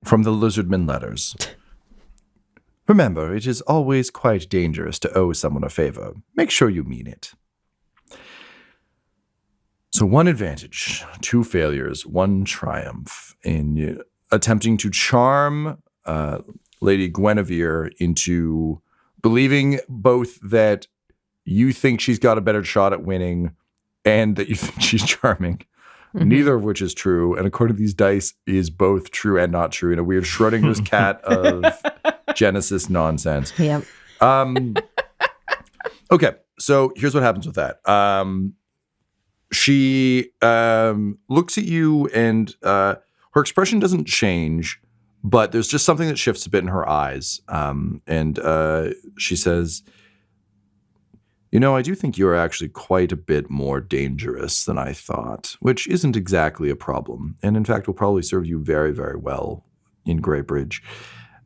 From the Lizardman Letters. Remember, it is always quite dangerous to owe someone a favor. Make sure you mean it. So 1 advantage, 2 failures, 1 triumph in attempting to charm Lady Guinevere into believing both that you think she's got a better shot at winning and that you think she's charming. Neither of which is true. And according to these dice, is both true and not true in a weird Schrodinger's cat of Genesis nonsense. Yep. Okay, so here's what happens with that. She looks at you and her expression doesn't change, but there's just something that shifts a bit in her eyes. And she says, you know, I do think you're actually quite a bit more dangerous than I thought, which isn't exactly a problem. And in fact, will probably serve you very, very well in Greybridge.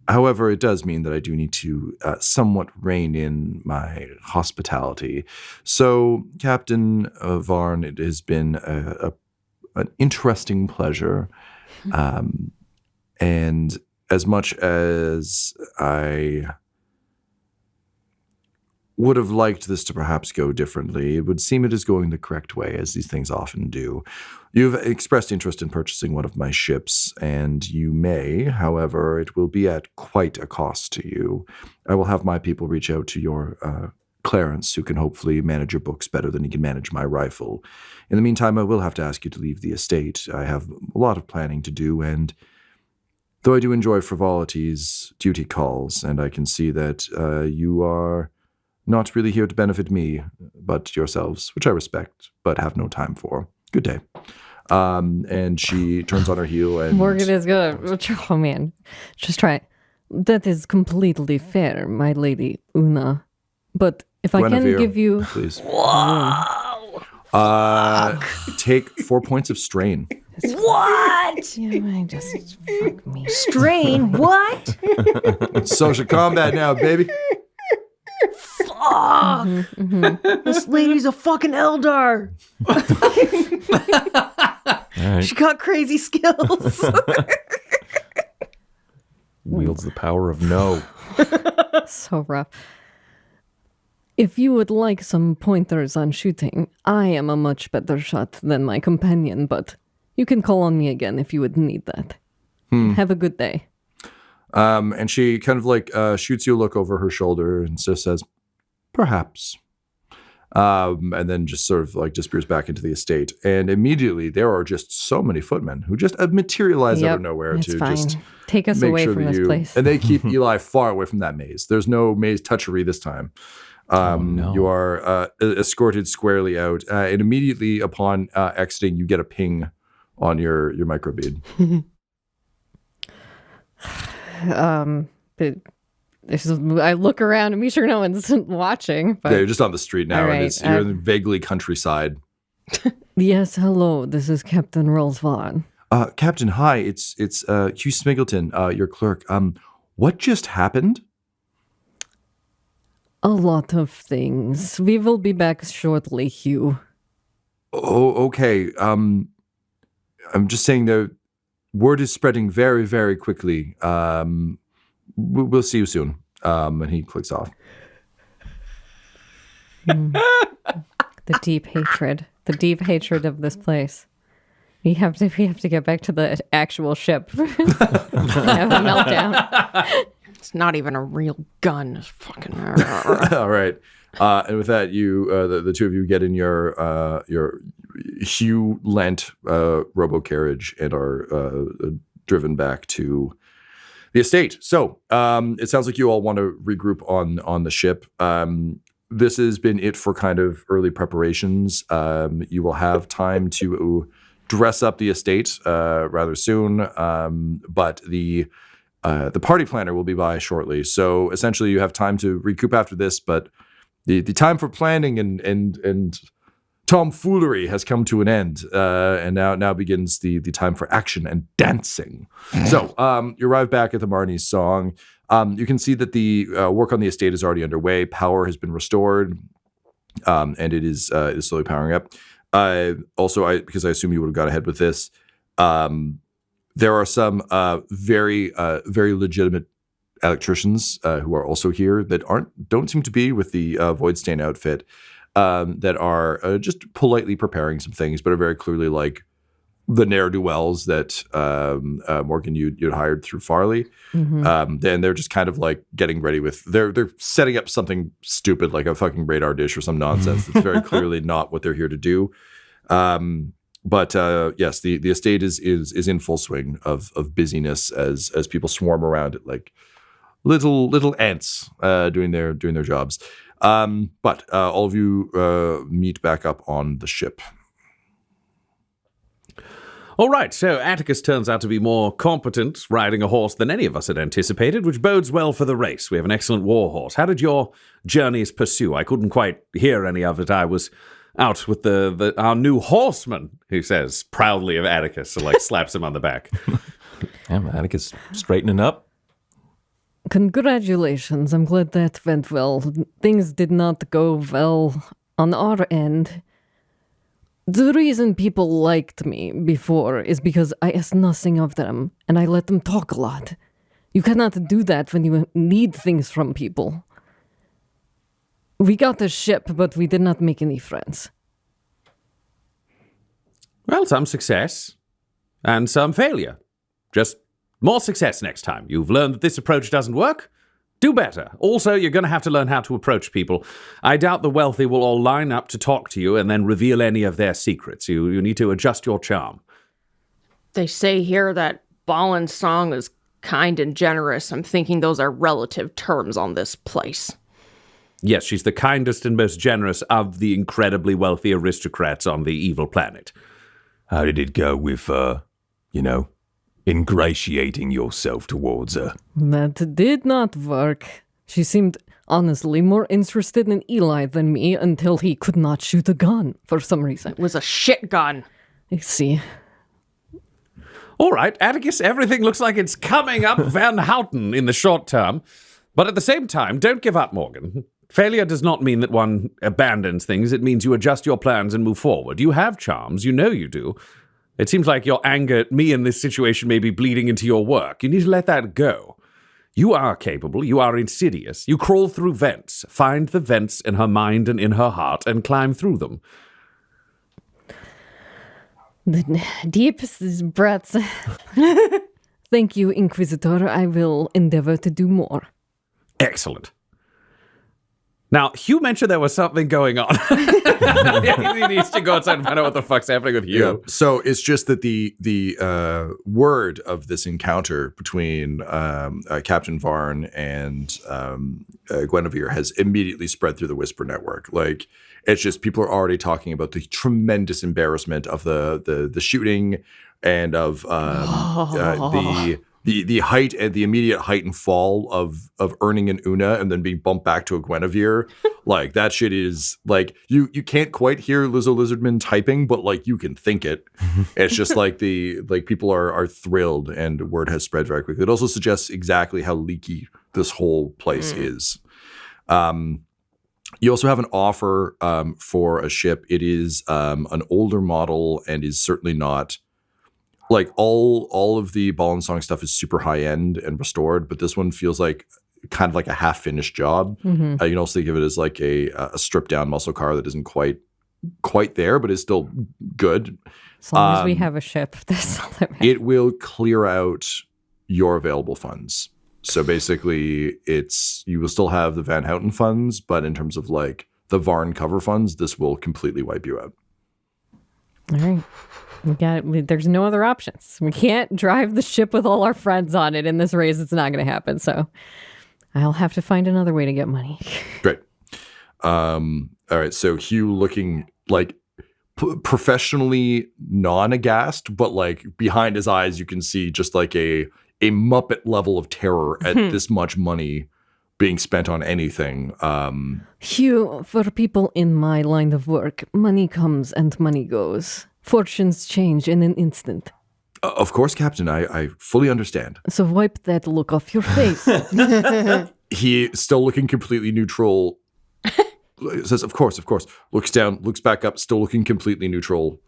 However, it does mean that I do need to somewhat rein in my hospitality. So, Captain Varn, it has been an interesting pleasure. And as much as I would have liked this to perhaps go differently, it would seem it is going the correct way, as these things often do. You've expressed interest in purchasing one of my ships, and you may, however, it will be at quite a cost to you. I will have my people reach out to your Clarence, who can hopefully manage your books better than he can manage my rifle. In the meantime, I will have to ask you to leave the estate. I have a lot of planning to do, and though I do enjoy frivolities, duty calls, and I can see that you are not really here to benefit me, but yourselves, which I respect, but have no time for. Good day. And she turns on her heel and... Morgan is gonna... Oh, man. Just try it. That is completely fair, my lady Una. But if I can Guinevere, give you... Please. Take 4 points of strain. What? Yeah, just fuck me. Strain? What? Social combat now, baby. Fuck! This lady's a fucking Eldar. All right. She got crazy skills. Wields the power of no. So rough. If you would like some pointers on shooting, I am a much better shot than my companion, but you can call on me again if you would need that. Have a good day. And she kind of like shoots you a look over her shoulder and just says, perhaps. And then just sort of like disappears back into the estate. And immediately there are just so many footmen who just materialize out of nowhere it's to fine. just Take us make away sure from that this place. And they keep Eli far away from that maze. There's no maze touchery this time. No. You are escorted squarely out. And immediately upon exiting, you get a ping on your microbead. I look around to be sure no one's watching. But Yeah, you're just on the street now, All and right, it's, you're in the vaguely countryside. yes, hello. This is Captain Rolls Vaughn. Captain, hi. It's Hugh Smiggleton, your clerk. What just happened? A lot of things. We will be back shortly, Hugh. Oh, okay. I'm just saying the word is spreading very, very quickly. We'll see you soon. And he clicks off. The deep hatred of this place. We have to get back to the actual ship. Have a meltdown. It's not even a real gun. It's fucking. All right. And with that, you, the two of you, get in your Hugh lent robo carriage and are driven back to the estate. So it sounds like you all want to regroup on the ship. This has been it for kind of early preparations. You will have time to dress up the estate rather soon, but the party planner will be by shortly. So essentially, you have time to recoup after this, but the time for planning and tomfoolery has come to an end, and now begins the time for action and dancing. So you arrive back at the Marnie's Song. You can see that the work on the estate is already underway. Power has been restored, and it is slowly powering up. Also, because I assume you would have got ahead with this, there are some very legitimate electricians who are also here that don't seem to be with the Voidstain outfit, that are just politely preparing some things, but are very clearly like the ne'er-do-wells that Morgan you'd hired through Farley. Then they're just kind of like getting ready with they're setting up something stupid like a fucking radar dish or some nonsense that's very clearly not what they're here to do. But yes, the estate is in full swing of busyness as people swarm around it like little ants doing their jobs. But all of you meet back up on the ship. All right, so Attikus turns out to be more competent riding a horse than any of us had anticipated, which bodes well for the race. We have an excellent war horse. How did your journeys pursue? I couldn't quite hear any of it. I was out with our new horseman, he says proudly of Attikus, and like slaps him on the back. Yeah, Attikus straightening up. Congratulations. I'm glad that went well. Things did not go well on our end. The reason people liked me before is because I asked nothing of them, and I let them talk a lot. You cannot do that when you need things from people. We got the ship, but we did not make any friends. Well, some success and some failure. Just more success next time. You've learned that this approach doesn't work. Do better. Also, you're going to have to learn how to approach people. I doubt the wealthy will all line up to talk to you and then reveal any of their secrets. You need to adjust your charm. They say here that Bolonsong is kind and generous. I'm thinking those are relative terms on this place. Yes, she's the kindest and most generous of the incredibly wealthy aristocrats on the evil planet. How did it go with, ingratiating yourself towards her? That did not work. She seemed, honestly, more interested in Eli than me until he could not shoot a gun for some reason. It was a shit gun. I see. All right, Attikus, everything looks like it's coming up Van Houten in the short term. But at the same time, don't give up, Morgan. Failure does not mean that one abandons things. It means you adjust your plans and move forward. You have charms. You know you do. It seems like your anger at me in this situation may be bleeding into your work. You need to let that go. You are capable. You are insidious. You crawl through vents. Find the vents in her mind and in her heart and climb through them. The deepest breaths. Thank you, Inquisitor. I will endeavor to do more. Excellent. Now, Hugh mentioned there was something going on. He needs to go outside and find out what the fuck's happening with Hugh. Yeah. So it's just that the word of this encounter between Captain Varn and Guinevere has immediately spread through the Whisper Network. Like, it's just people are already talking about the tremendous embarrassment of the shooting and of the height and the immediate height and fall of earning an Una and then being bumped back to a Guinevere. Like, that shit is like, you can't quite hear Lizzo Lizardman typing, but like you can think it. It's just like people are thrilled and word has spread very quickly. It also suggests exactly how leaky this whole place is. You also have an offer for a ship. It is an older model and is certainly not like all of the Bolonsong stuff is super high end and restored, but this one feels like kind of like a half finished job. You can also think of it as like a stripped down muscle car that isn't quite there, but is still good. As long as we have a ship, that's all that matters. It will clear out your available funds. So basically, you will still have the Van Houten funds, but in terms of like the Varn cover funds, this will completely wipe you out. All right. There's no other options. We can't drive the ship with all our friends on it in this race. It's not going to happen. So I'll have to find another way to get money. Great. All right. So Hugh looking like professionally non-aghast, but like behind his eyes, you can see just like a Muppet level of terror at this much money being spent on anything. Hugh, for people in my line of work, money comes and money goes. Fortunes change in an instant. Of course, Captain, I fully understand. So wipe that look off your face. He, still looking completely neutral, says, of course, looks down, looks back up, still looking completely neutral.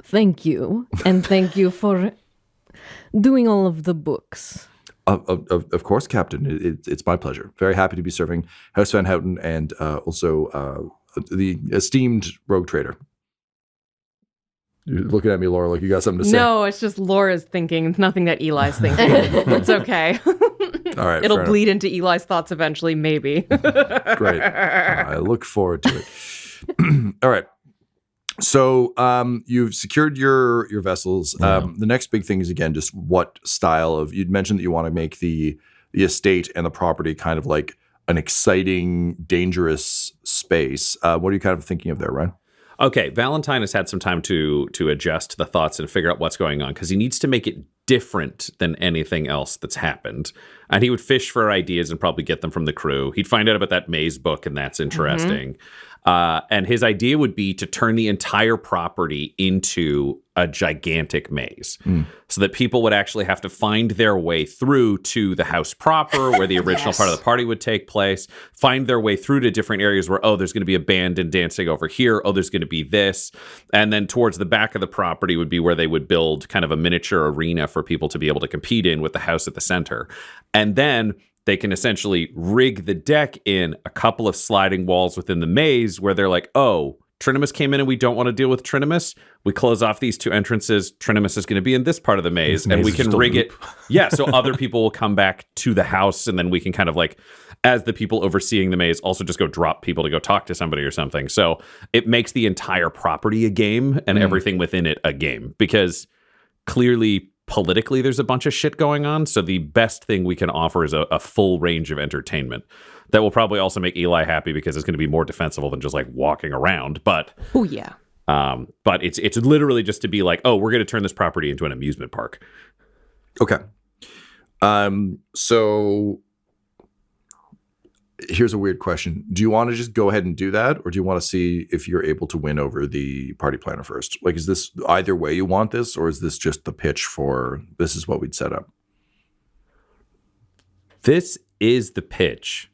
Thank you. And thank you for doing all of the books. Of course, Captain. It's my pleasure. Very happy to be serving House Van Houten and also the esteemed rogue trader. You're looking at me, Laura, like you got something to say. No, it's just Laura's thinking. It's nothing that Eli's thinking. It's okay. All right. It'll bleed into Eli's thoughts eventually, maybe. Great. I look forward to it. All right. So you've secured your vessels. The next big thing is, again, just what style of, you'd mentioned that you want to make the estate and the property kind of like an exciting, dangerous space. What are you kind of thinking of there, Ryan? Okay, Valentyne has had some time to adjust the thoughts and figure out what's going on because he needs to make it different than anything else that's happened. And he would fish for ideas and probably get them from the crew. He'd find out about that maze book, and that's interesting. And his idea would be to turn the entire property into a gigantic maze so that people would actually have to find their way through to the house proper where the original part of the party would take place, find their way through to different areas where, there's going to be a band and dancing over here. There's going to be this. And then towards the back of the property would be where they would build kind of a miniature arena for people to be able to compete in with the house at the center. And then they can essentially rig the deck in a couple of sliding walls within the maze where they're like, Trinimus came in and we don't want to deal with Trinimus. We close off these two entrances. Trinimus is going to be in this part of the maze, and we can rig it. Yeah, so other people will come back to the house, and then we can kind of like, as the people overseeing the maze, also just go drop people to go talk to somebody or something. So it makes the entire property a game and everything within it a game, because clearly politically there's a bunch of shit going on. So the best thing we can offer is a full range of entertainment that will probably also make Eli happy because it's going to be more defensible than just like walking around. But yeah. But it's literally just to be like, we're going to turn this property into an amusement park. Okay. So here's a weird question. Do you want to just go ahead and do that, or do you want to see if you're able to win over the party planner first? Like, is this either way you want this, or is this just the pitch for this is what we'd set up? This is the pitch,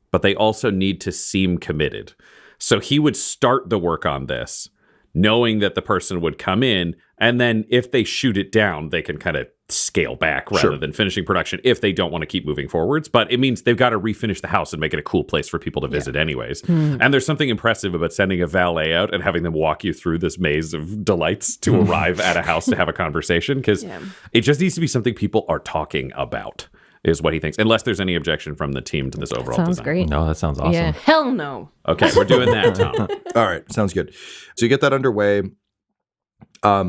but they also need to seem committed. So he would start the work on this, knowing that the person would come in, and then if they shoot it down, they can kind of scale back rather than finishing production if they don't want to keep moving forwards. But it means they've got to refinish the house and make it a cool place for people to visit anyways. And there's something impressive about sending a valet out and having them walk you through this maze of delights to arrive at a house to have a conversation, because it just needs to be something people are talking about, is what he thinks, unless there's any objection from the team to this overall Sounds design. great. No, that sounds awesome. Yeah. Hell no. Okay, we're doing that, Tom. All right, sounds good. So you get that underway.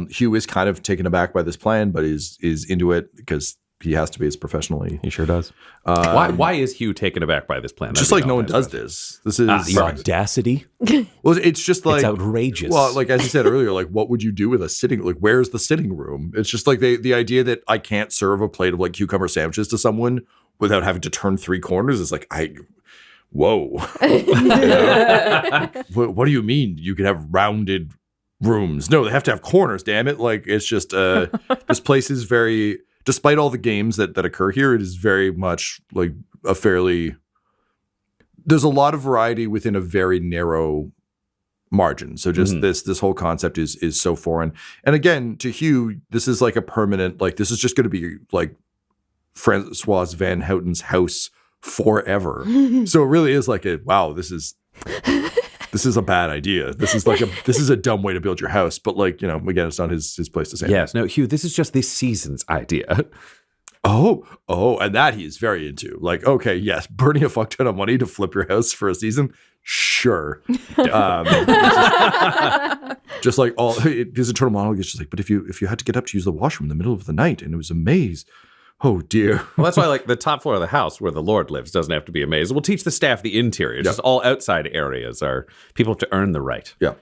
Hugh is kind of taken aback by this plan, but is into it because he has to be as professionally. He sure does. Why is Hugh taken aback by this plan? Just like no one does this. This is The audacity. well, it's just like It's outrageous. Well, like as you said earlier, like what would you do with a sitting? Like where's the sitting room? It's just like the idea that I can't serve a plate of like cucumber sandwiches to someone without having to turn three corners is like whoa. What do you mean you can have rounded rooms? No, they have to have corners, damn it. Like it's just this place is very, despite all the games that occur here, it is very much like a fairly there's a lot of variety within a very narrow margin. So just this whole concept is so foreign. And again, to Hugh, this is like a permanent, like this is just going to be like Francois Van Houten's house forever. So it really is like wow, this is a bad idea. This is a dumb way to build your house. But like, you know, again, it's not his place to say. Yes, no, Hugh, this is just this season's idea. Oh, and that he is very into. Like, okay, yes, burning a fuck ton of money to flip your house for a season, sure. Just like his internal monologue is just like, but if you had to get up to use the washroom in the middle of the night and it was a maze, oh dear. Well, that's why like the top floor of the house where the Lord lives doesn't have to be a maze. We'll teach the staff the interior. Just all outside areas are people have to earn the right. Yeah.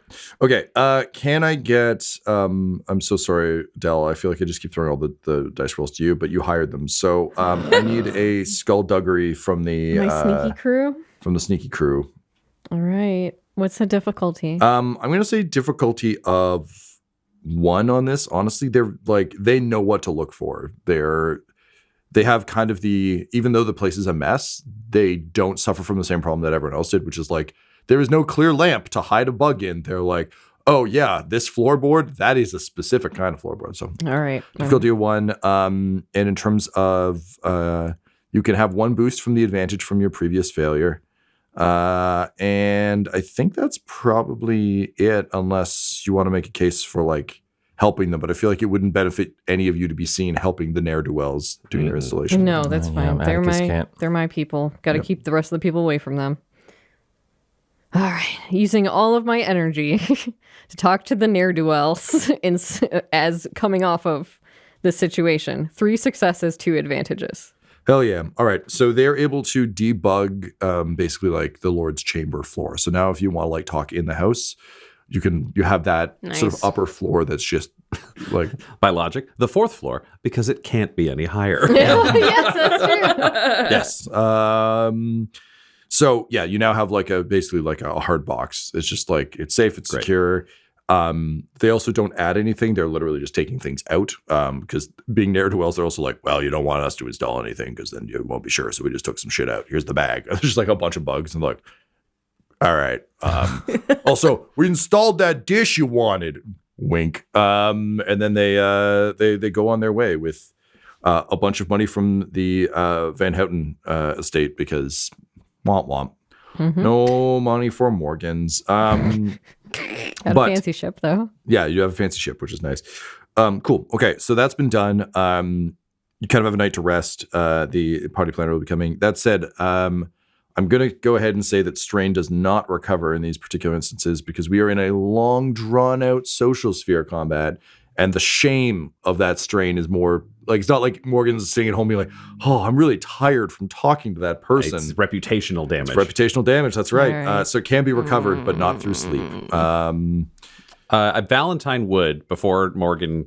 Okay. Can I get I'm so sorry, Del. I feel like I just keep throwing all the dice rolls to you, but you hired them. So I need a skullduggery from the sneaky crew. From the sneaky crew. All right. What's the difficulty? I'm gonna say difficulty of 1 on this. Honestly, they're like they know what to look for. They have kind of even though the place is a mess, they don't suffer from the same problem that everyone else did, which is like, there is no clear lamp to hide a bug in. They're like, oh yeah, this floorboard, that is a specific kind of floorboard. So all right. Difficulty of 1. And in terms of, you can have 1 boost from the advantage from your previous failure. And I think that's probably it, unless you want to make a case for like, helping them, but I feel like it wouldn't benefit any of you to be seen helping the ne'er-do-wells doing their installation. No, that's fine. They're my people. Got to keep the rest of the people away from them. All right, using all of my energy to talk to the ne'er-do-wells as coming off of this situation. 3 successes, 2 advantages. Hell yeah. All right. So they're able to debug basically like the Lord's chamber floor. So now if you want to like talk in the house, you have that sort of upper floor that's just like by logic, the 4th floor, because it can't be any higher. Yes, that's true. Yes. So yeah, you now have like basically like a hard box. It's just like it's safe, it's secure. They also don't add anything. They're literally just taking things out. Because being ne'er-do-wells, they're also like, well, you don't want us to install anything because then you won't be sure. So we just took some shit out. Here's the bag. There's just like a bunch of bugs and like, all right. Also, we installed that dish you wanted. Wink. And then they go on their way with a bunch of money from the Van Houten estate because womp womp. Mm-hmm. No money for Morgans. Got a fancy ship though. Yeah, you have a fancy ship, which is nice. Cool. Okay, so that's been done. You kind of have a night to rest. The party planner will be coming. That said, I'm going to go ahead and say that strain does not recover in these particular instances because we are in a long, drawn-out social sphere combat, and the shame of that strain is more like it's not like Morgan's sitting at home being like, "Oh, I'm really tired from talking to that person." It's reputational damage. It's reputational damage. That's right. So it can be recovered, but not through sleep. Valentyne would before Morgan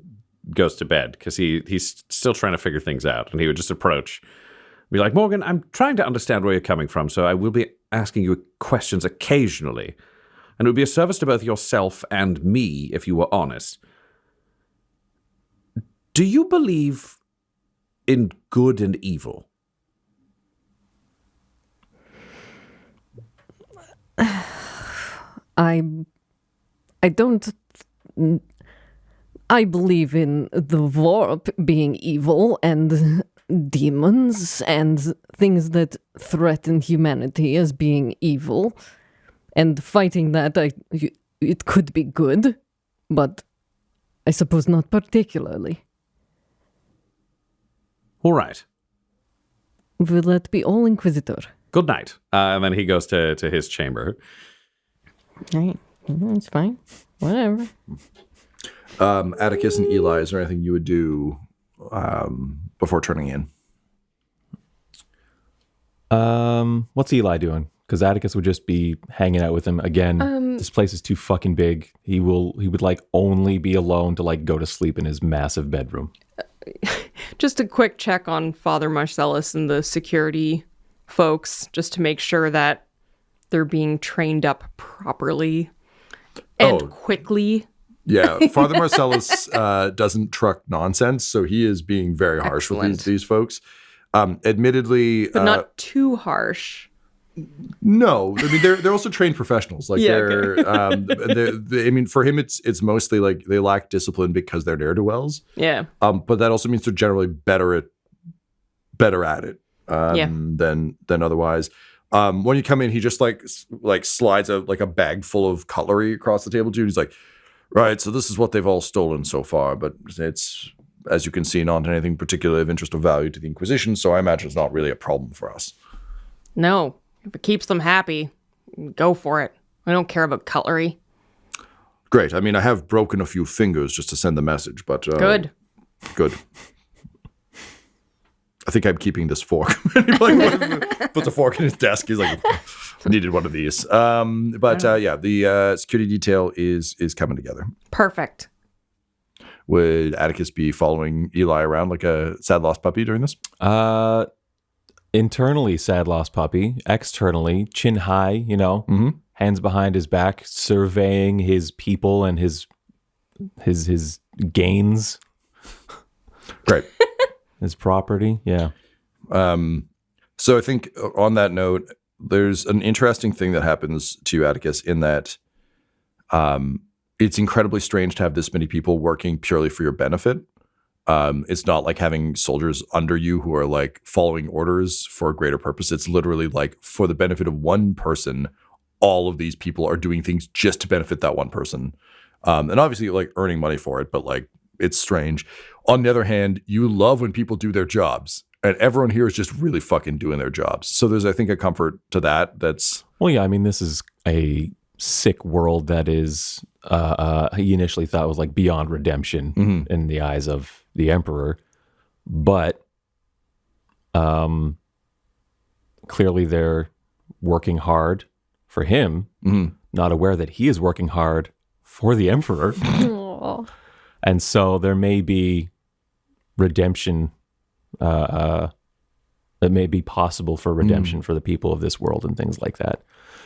goes to bed because he's still trying to figure things out, and he would just approach. Be like, Morgan, I'm trying to understand where you're coming from, so I will be asking you questions occasionally. And it would be a service to both yourself and me if you were honest. Do you believe in good and evil? I don't... I believe in the warp being evil and demons and things that threaten humanity as being evil, and fighting that it could be good, but I suppose not particularly. All right. Will that be all, Inquisitor? Good night. And then he goes to his chamber. All right. It's fine. Whatever. Attikus and Eli, is there anything you would do before turning in? What's Eli doing? Because Attikus would just be hanging out with him again. This place is too fucking big. He would like only be alone to like go to sleep in his massive bedroom. Just a quick check on Father Marcellus and the security folks, just to make sure that they're being trained up properly and quickly. Yeah, Father Marcellus doesn't truck nonsense, so he is being very harsh with these folks. Admittedly, but not too harsh. No, I mean they're also trained professionals. Like they're I mean for him it's mostly like they lack discipline because they're ne'er-do-wells. Yeah. But that also means they're generally better at it than otherwise. When you come in, he just like slides a bag full of cutlery across the table to you. He's like, right, so this is what they've all stolen so far, but it's, as you can see, not anything particularly of interest or value to the Inquisition, so I imagine it's not really a problem for us. No, if it keeps them happy, go for it. I don't care about cutlery. Great. I mean, I have broken a few fingers just to send the message, but... Good. I think I'm keeping this fork. He puts a fork in his desk. He's like, I needed one of these. The security detail is coming together. Perfect. Would Attikus be following Eli around like a sad lost puppy during this? Internally, sad lost puppy. Externally, chin high, hands behind his back, surveying his people and his gains. Great. His property, yeah. So I think on that note, there's an interesting thing that happens to Attikus in that it's incredibly strange to have this many people working purely for your benefit. It's not like having soldiers under you who are like following orders for a greater purpose. It's literally like for the benefit of one person, all of these people are doing things just to benefit that one person. And obviously like earning money for it, but like it's strange. On the other hand, you love when people do their jobs, and everyone here is just really fucking doing their jobs. So there's, I think, a comfort to that. Well, yeah, I mean, this is a sick world that is, he initially thought was like beyond redemption in the eyes of the Emperor. But clearly they're working hard for him, not aware that he is working hard for the Emperor. And so there may be redemption, it may be possible for redemption for the people of this world and things like that.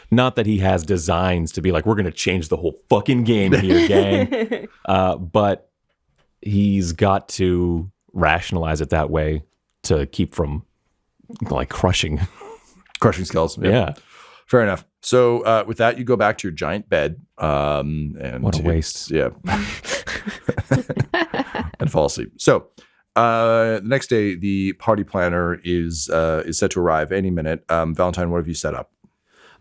Not that he has designs to be like, we're going to change the whole fucking game here, gang. But he's got to rationalize it that way to keep from like crushing skulls. Yeah. Fair enough. So with that, you go back to your giant bed. And what a waste. Yeah. And fall asleep. So the next day, the party planner is set to arrive any minute. Valentyne, what have you set up?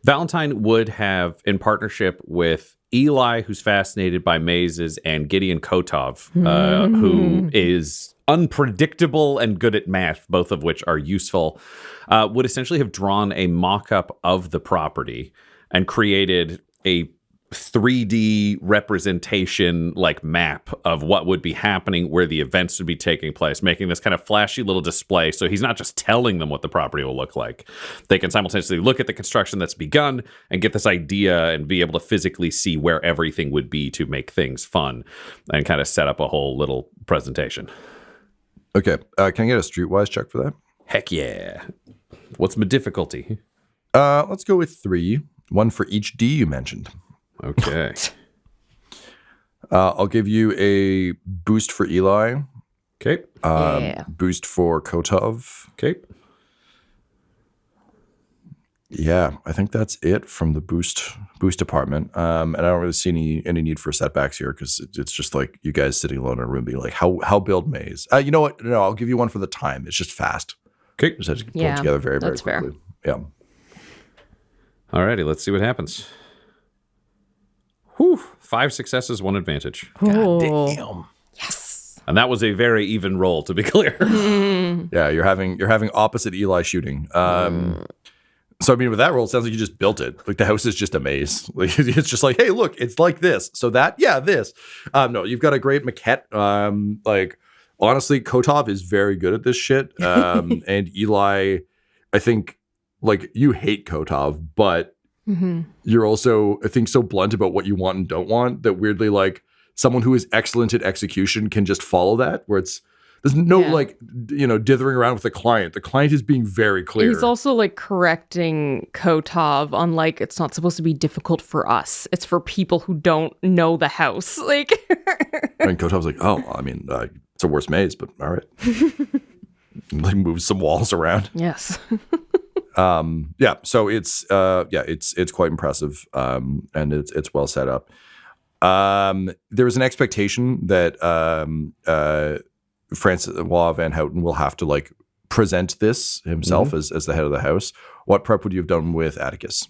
Valentyne would have, in partnership with Eli, who's fascinated by mazes, and Gideon Kotov, who is unpredictable and good at math, both of which are useful, would essentially have drawn a mock-up of the property and created a 3D representation like map of what would be happening, where the events would be taking place, making this kind of flashy little display. So he's not just telling them what the property will look like. They can simultaneously look at the construction that's begun and get this idea and be able to physically see where everything would be to make things fun and kind of set up a whole little presentation. Okay. Can I get a streetwise check for that? Heck yeah. What's my difficulty? Let's go with 3. 1 for each D you mentioned. Okay. I'll give you a boost for Eli. Okay. Boost for Kotov. Okay. Yeah, I think that's it from the boost department. And I don't really see any need for setbacks here because it's just like you guys sitting alone in a room being like, how build maze? You know what? No, I'll give you 1 for the time. It's just fast. Okay. Just have to pull it together very, very that's quickly. fair. Yeah. Alrighty, let's see what happens. Whew, 5 successes, 1 advantage. God damn. Yes. And that was a very even roll, to be clear. Yeah, you're having opposite Eli shooting. So I mean, with that roll, it sounds like you just built it. Like the house is just a maze. Like it's just like, hey, look, it's like this. So that, yeah, this. No, you've got a great maquette. Like honestly, Kotov is very good at this shit. And Eli, I think, like you hate Kotov, but you're also, I think, so blunt about what you want and don't want that weirdly, like someone who is excellent at execution can just follow that. Where there's no like, dithering around with the client. The client is being very clear. He's also like correcting Kotov on like, it's not supposed to be difficult for us. It's for people who don't know the house. Like, and Kotov's like, oh, I mean, it's a worse maze, but all right. Like moves some walls around. yes. So it's quite impressive, and it's well set up. There was an expectation that Francois Van Houten will have to like present this himself as the head of the house. What prep would you have done with Attikus?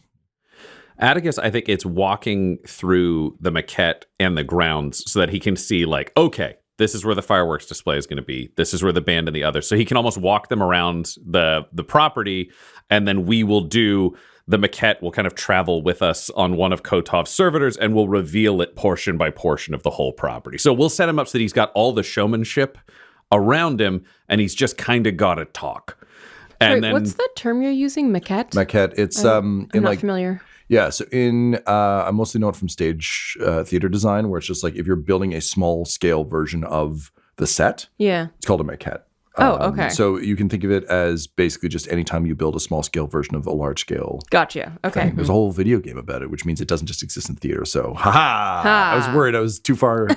Attikus, I think it's walking through the maquette and the grounds so that he can see like, okay, this is where the fireworks display is going to be. This is where the band and the other. So he can almost walk them around the property, and then we will do the maquette will kind of travel with us on one of Kotov's servitors, and we'll reveal it portion by portion of the whole property. So we'll set him up so that he's got all the showmanship around him, and he's just kind of got to talk. And Sorry, then what's the term you're using? Maquette? Maquette. It's I'm not familiar. Yeah, so I mostly know it from stage theater design, where it's just like if you're building a small scale version of the set, it's called a maquette. Okay. So you can think of it as basically just anytime you build a small scale version of a large scale. Gotcha. Okay. Thing. There's a whole video game about it, which means it doesn't just exist in theater. So, I was worried I was too far.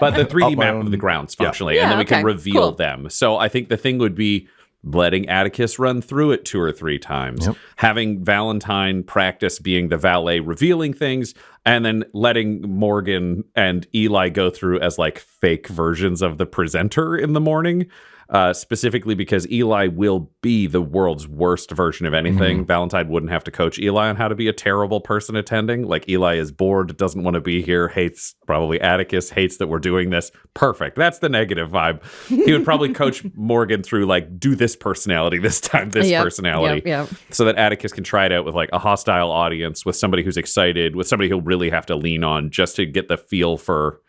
But the 3D map of the grounds functionally, and then we can reveal them. So I think the thing would be letting Attikus run through it 2 or 3 times, having Valentyne practice being the valet revealing things, and then letting Morgan and Eli go through as like fake versions of the presenter in the morning, specifically because Eli will be the world's worst version of anything. Valentyne wouldn't have to coach Eli on how to be a terrible person attending. Like Eli is bored, doesn't want to be here, hates probably Attikus, hates that we're doing this. Perfect. That's the negative vibe. He would probably coach Morgan through like, do this personality this time, this personality. So that Attikus can try it out with like a hostile audience, with somebody who's excited, with somebody he'll really have to lean on just to get the feel for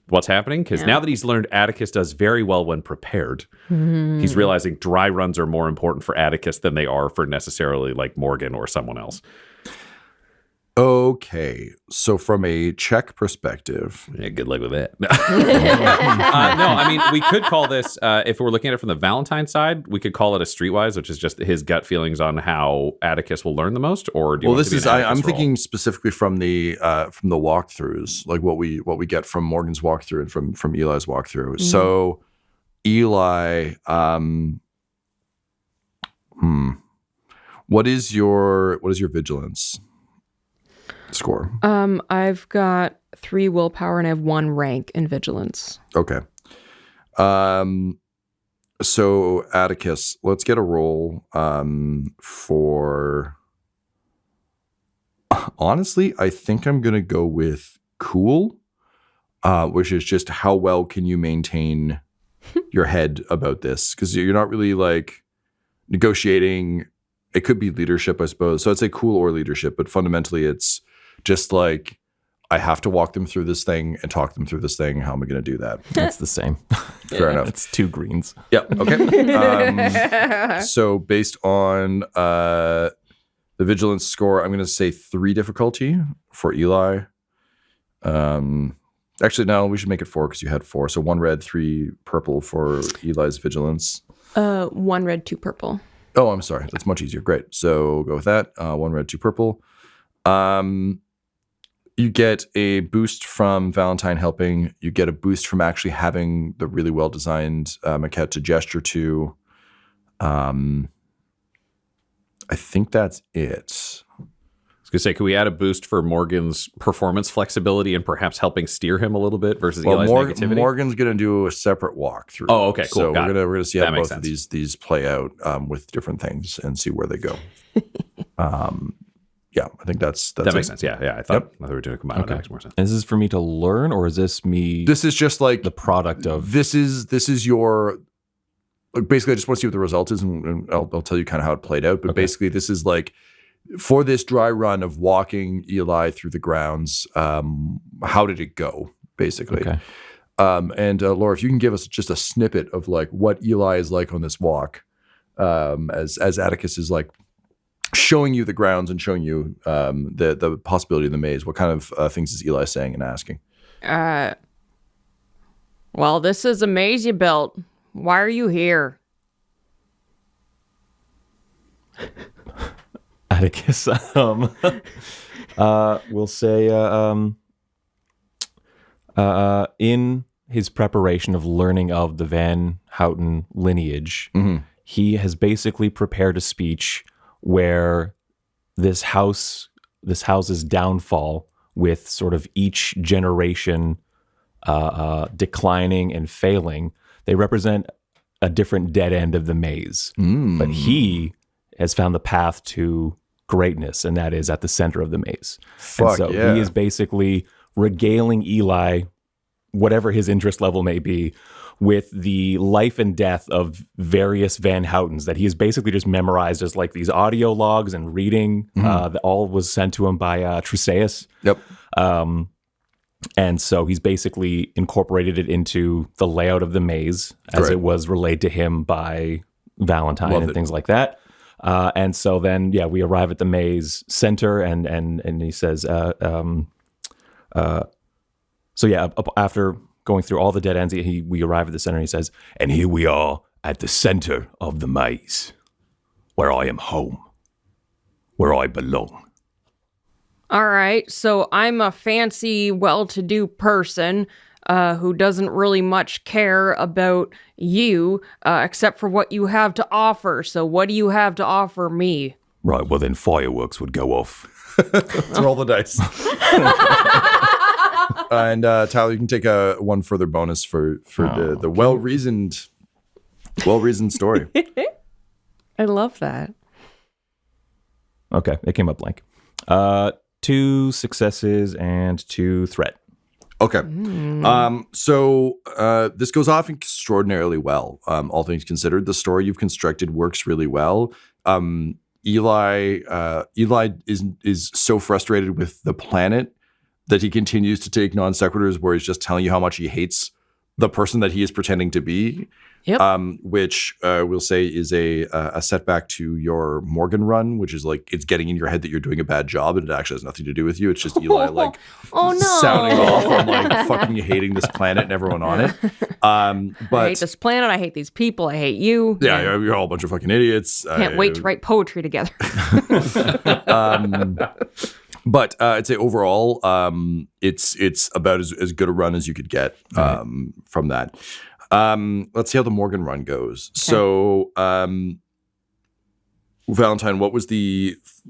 what's happening. Because now that he's learned Attikus does very well when prepared, he's realizing dry runs are more important for Attikus than they are for necessarily like Morgan or someone else. Okay, so from a check perspective, good luck with that. No, I mean, we could call this, if we're looking at it from the Valentyne side, we could call it a streetwise, which is just his gut feelings on how Attikus will learn the most. Or do you want this is I'm thinking specifically from the walkthroughs, like what we get from Morgan's walkthrough and from Eli's walkthrough. So Eli, what is your vigilance score? I've got 3 willpower and I have 1 rank in vigilance. Okay. So Attikus, let's get a roll for. Honestly, I think I'm gonna go with cool, which is just how well can you maintain your head about this, because you're not really like negotiating. It could be leadership, I suppose. So I'd say cool or leadership, but fundamentally it's just like, I have to walk them through this thing and talk them through this thing. How am I going to do that? That's the same. Fair enough. It's 2 greens. Yeah. Okay. So based on the vigilance score, I'm going to say 3 difficulty for Eli. Actually, no, we should make it 4 because you had 4. So 1 red, 3 purple for Eli's vigilance. 1 red, 2 purple. Oh, I'm sorry. That's much easier. Great. So go with that. 1 red, 2 purple. You get a boost from Valentyne helping. You get a boost from actually having the really well-designed maquette to gesture to. I think that's it. I was going to say, could we add a boost for Morgan's performance flexibility and perhaps helping steer him a little bit versus Eli's negativity? Morgan's going to do a separate walkthrough. Oh, okay, cool. So we're going to see how both sense. of these play out with different things and see where they go. Yeah, I think that makes sense. Yeah. I thought we were doing a combined. Okay. That makes more sense. Is this for me to learn, or is this me? This is just like the product of. This is your. Like basically, I just want to see what the result is, and I'll tell you kind of how it played out. But basically, this is like for this dry run of walking Eli through the grounds. How did it go? Basically, okay. And Laura, if you can give us just a snippet of like what Eli is like on this walk, as Attikus is like showing you the grounds and showing you the possibility of the maze. What kind of things is Eli saying and asking? Well, this is a maze you built. Why are you here? Attikus, we'll say in his preparation of learning of the Van Houten lineage, he has basically prepared a speech where this house's downfall, with sort of each generation declining and failing, they represent a different dead end of the maze. But he has found the path to greatness, and that is at the center of the maze. He is basically regaling Eli, whatever his interest level may be, with the life and death of various Van Houtens that he has basically just memorized as like these audio logs and reading. That all was sent to him by Truseus. Yep. And so he's basically incorporated it into the layout of the maze as it was relayed to him by Valentyne and things like that. And so then, we arrive at the maze center, and he says, after going through all the dead ends, we arrive at the center, and he says, And here we are at the center of the maze, where I am home, where I belong. All right, so I'm a fancy, well-to-do person who doesn't really much care about you except for what you have to offer. So what do you have to offer me? Right, well then fireworks would go off. Let's roll the dice. And Tyler, you can take one further bonus for the well-reasoned story. I love that. okay, it came up blank. 2 successes and 2 threat. Okay. So this goes off extraordinarily well. All things considered, the story you've constructed works really well. Eli is so frustrated with the planet that he continues to take non sequiturs where he's just telling you how much he hates the person that he is pretending to be. Yep. Which we'll say is a setback to your Morgan run, which is like it's getting in your head that you're doing a bad job, and it actually has nothing to do with you. It's just Eli sounding off on like fucking hating this planet and everyone on it. But I hate this planet. I hate these people. I hate you. Yeah, you're all a bunch of fucking idiots. Can't wait to write poetry together. But I'd say overall, it's about as good a run as you could get from that. Let's see how the Morgan run goes. Okay. So, Valentyne, what was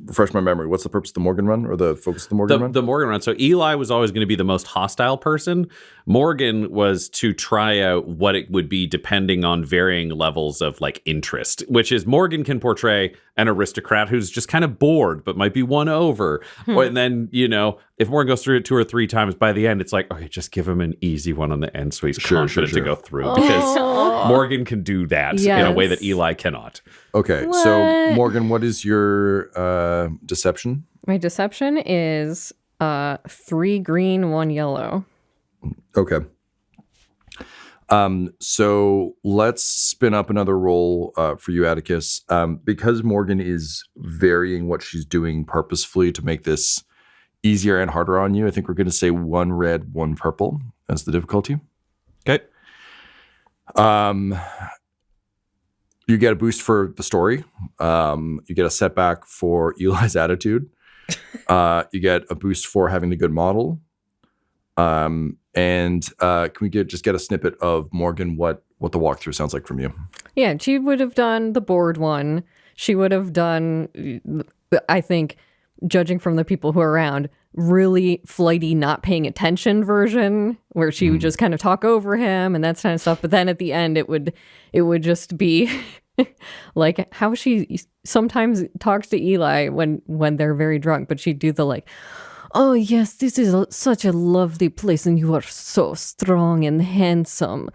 refresh my memory, what's the purpose of the Morgan run, or the focus of the Morgan run? The Morgan run. So Eli was always going to be the most hostile person. Morgan was to try out what it would be depending on varying levels of like interest, which is Morgan can portray an aristocrat who's just kind of bored but might be won over. And then, if Morgan goes through it 2 or 3 times, by the end it's like, okay, just give him an easy one on the end so he's confident to go through, because Morgan can do that in a way that Eli cannot. Okay, so Morgan, what is your deception? My deception is 3 green, 1 yellow. Okay. So let's spin up another roll for you, Attikus. Because Morgan is varying what she's doing purposefully to make this easier and harder on you, I think we're going to say 1 red, 1 purple as the difficulty. Okay. You get a boost for the story. You get a setback for Eli's attitude. You get a boost for having the good model. And can we just get a snippet of Morgan, what the walkthrough sounds like from you? Yeah, she would have done the board one. She would have done, I think, judging from the people who are around, really flighty, not paying attention version, where she would just kind of talk over him and that kind of stuff. But then at the end, it would just be like how she sometimes talks to Eli when they're very drunk, but she'd do the like, oh yes, this is such a lovely place and you are so strong and handsome.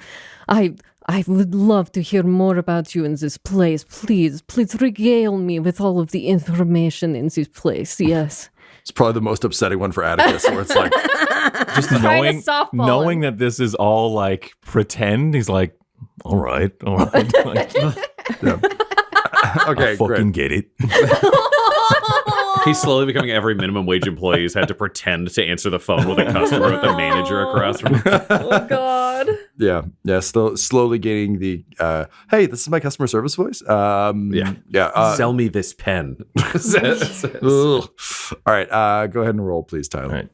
I would love to hear more about you in this place. Please regale me with all of the information in this place. Yes. It's probably the most upsetting one for Attikus, where it's like just knowing that this is all like pretend. He's like, all right. Like, yeah. Okay, I fucking get it. He's slowly becoming every minimum wage employee who's had to pretend to answer the phone with a customer with a manager across from him. Oh, God. Yeah. Slowly gaining the, hey, this is my customer service voice. Yeah. Sell me this pen. All right. Go ahead and roll, please, Tyler.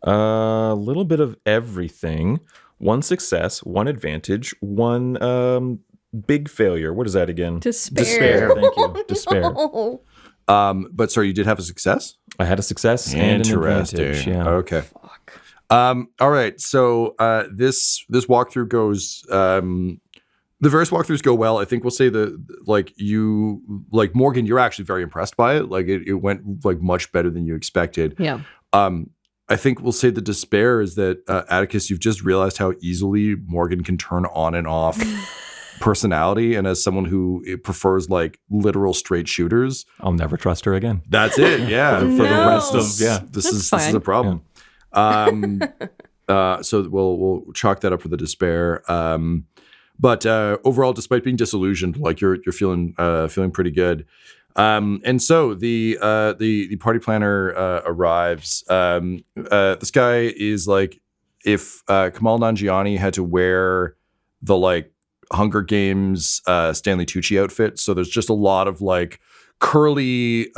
All right. A little bit of everything. 1 success, 1 advantage, 1 big failure. What is that again? Despair. Thank you. Despair. But sorry, you did have a success? I had a success and an advantage. Yeah. Okay. All right. So this walkthrough goes. The various walkthroughs go well. I think we'll say Morgan, you're actually very impressed by it. Like it went like much better than you expected. Yeah. I think we'll say the despair is that Attikus, you've just realized how easily Morgan can turn on and off personality, and as someone who prefers like literal straight shooters, I'll never trust her again. that's it. Yeah, For the rest of this is fine. a problem. So we'll chalk that up for the despair. But overall, despite being disillusioned, like you're feeling pretty good. And so the party planner arrives. This guy is like, if Kamal Nanjiani had to wear the like Hunger Games Stanley Tucci outfit, so there's just a lot of like curly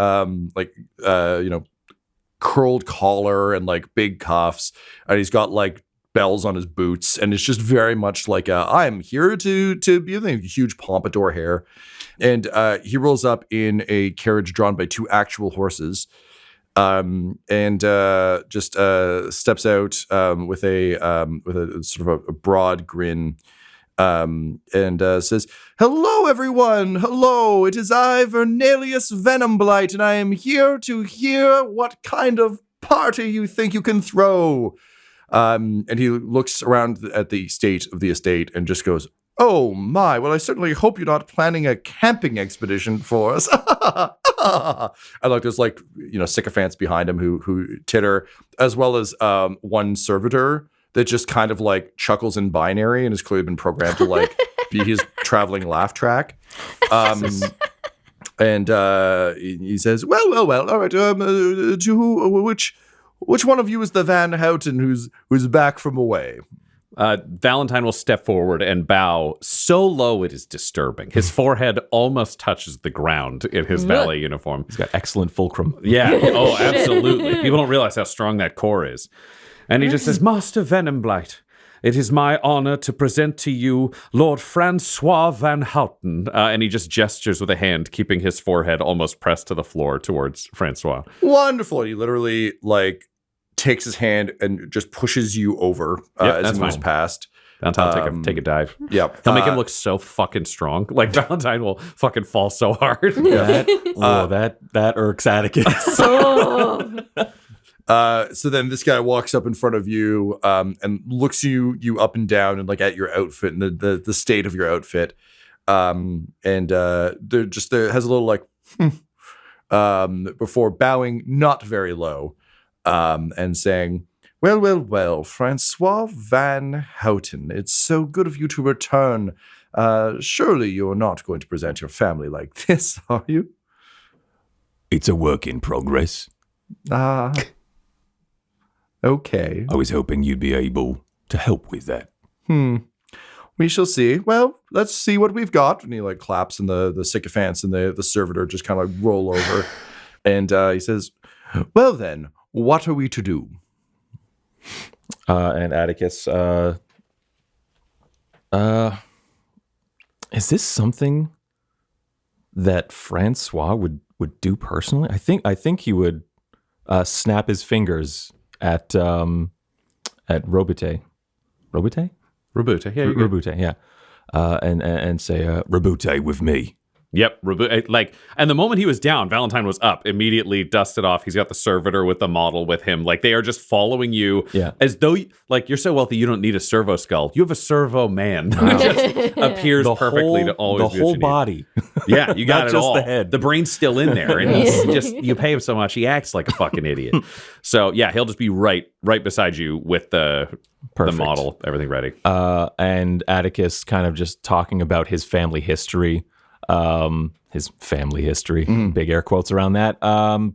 curled collar and like big cuffs, and he's got like bells on his boots, and it's just very much like I'm here to be a huge pompadour hair. And he rolls up in a carriage drawn by two actual horses, and just steps out with a sort of a broad grin, and says, "Hello, everyone. Hello. It is I, Vernalius Venomblight, and I am here to hear what kind of party you think you can throw." And he looks around at the state of the estate and just goes, "Oh my, well, I certainly hope you're not planning a camping expedition for us." And like there's like, sycophants behind him who titter, as well as one servitor that just kind of like chuckles in binary and has clearly been programmed to like be his traveling laugh track. And he says, well, all right, which one of you is the Van Houten who's back from away? Valentyne will step forward and bow so low it is disturbing. His forehead almost touches the ground in his valet uniform. He's got excellent fulcrum. Yeah. Oh, absolutely. People don't realize how strong that core is. And he just says, "Master Venomblight, it is my honor to present to you Lord Francois Van Houten." And he just gestures with a hand, keeping his forehead almost pressed to the floor towards Francois. Wonderful. He literally like takes his hand and just pushes you over as he moves past. Valentyne, take a dive. Yep. He'll make him look so fucking strong. Like Valentyne will fucking fall so hard. That irks Attikus. So then this guy walks up in front of you and looks you up and down and like at your outfit and the state of your outfit. And there has a little like before bowing not very low and saying, well, Francois Van Houten, it's so good of you to return. Surely you're not going to present your family like this, are you? It's a work in progress. Okay. I was hoping you'd be able to help with that. We shall see. Well, let's see what we've got. And he like claps, and the sycophants and the servitor just kind of like roll over. And he says, well then, what are we to do? And Attikus, is this something that Francois would do personally? I think he would snap his fingers at Robite. Robite? Rabute, yeah. Rabute, yeah. And say, Rabute with me. Yep, and the moment he was down, Valentyne was up, immediately dusted off. He's got the servitor with the model with him. Like, they are just following you as though, like, you're so wealthy you don't need a servo skull. You have a servo man who just appears perfectly to always the whole body. Yeah, you got Not it just all. the head. The brain's still in there, and he's just, you pay him so much, he acts like a fucking idiot. So, yeah, he'll just be right beside you with the model, everything ready. And Attikus kind of just talking about his family history. Big air quotes around that,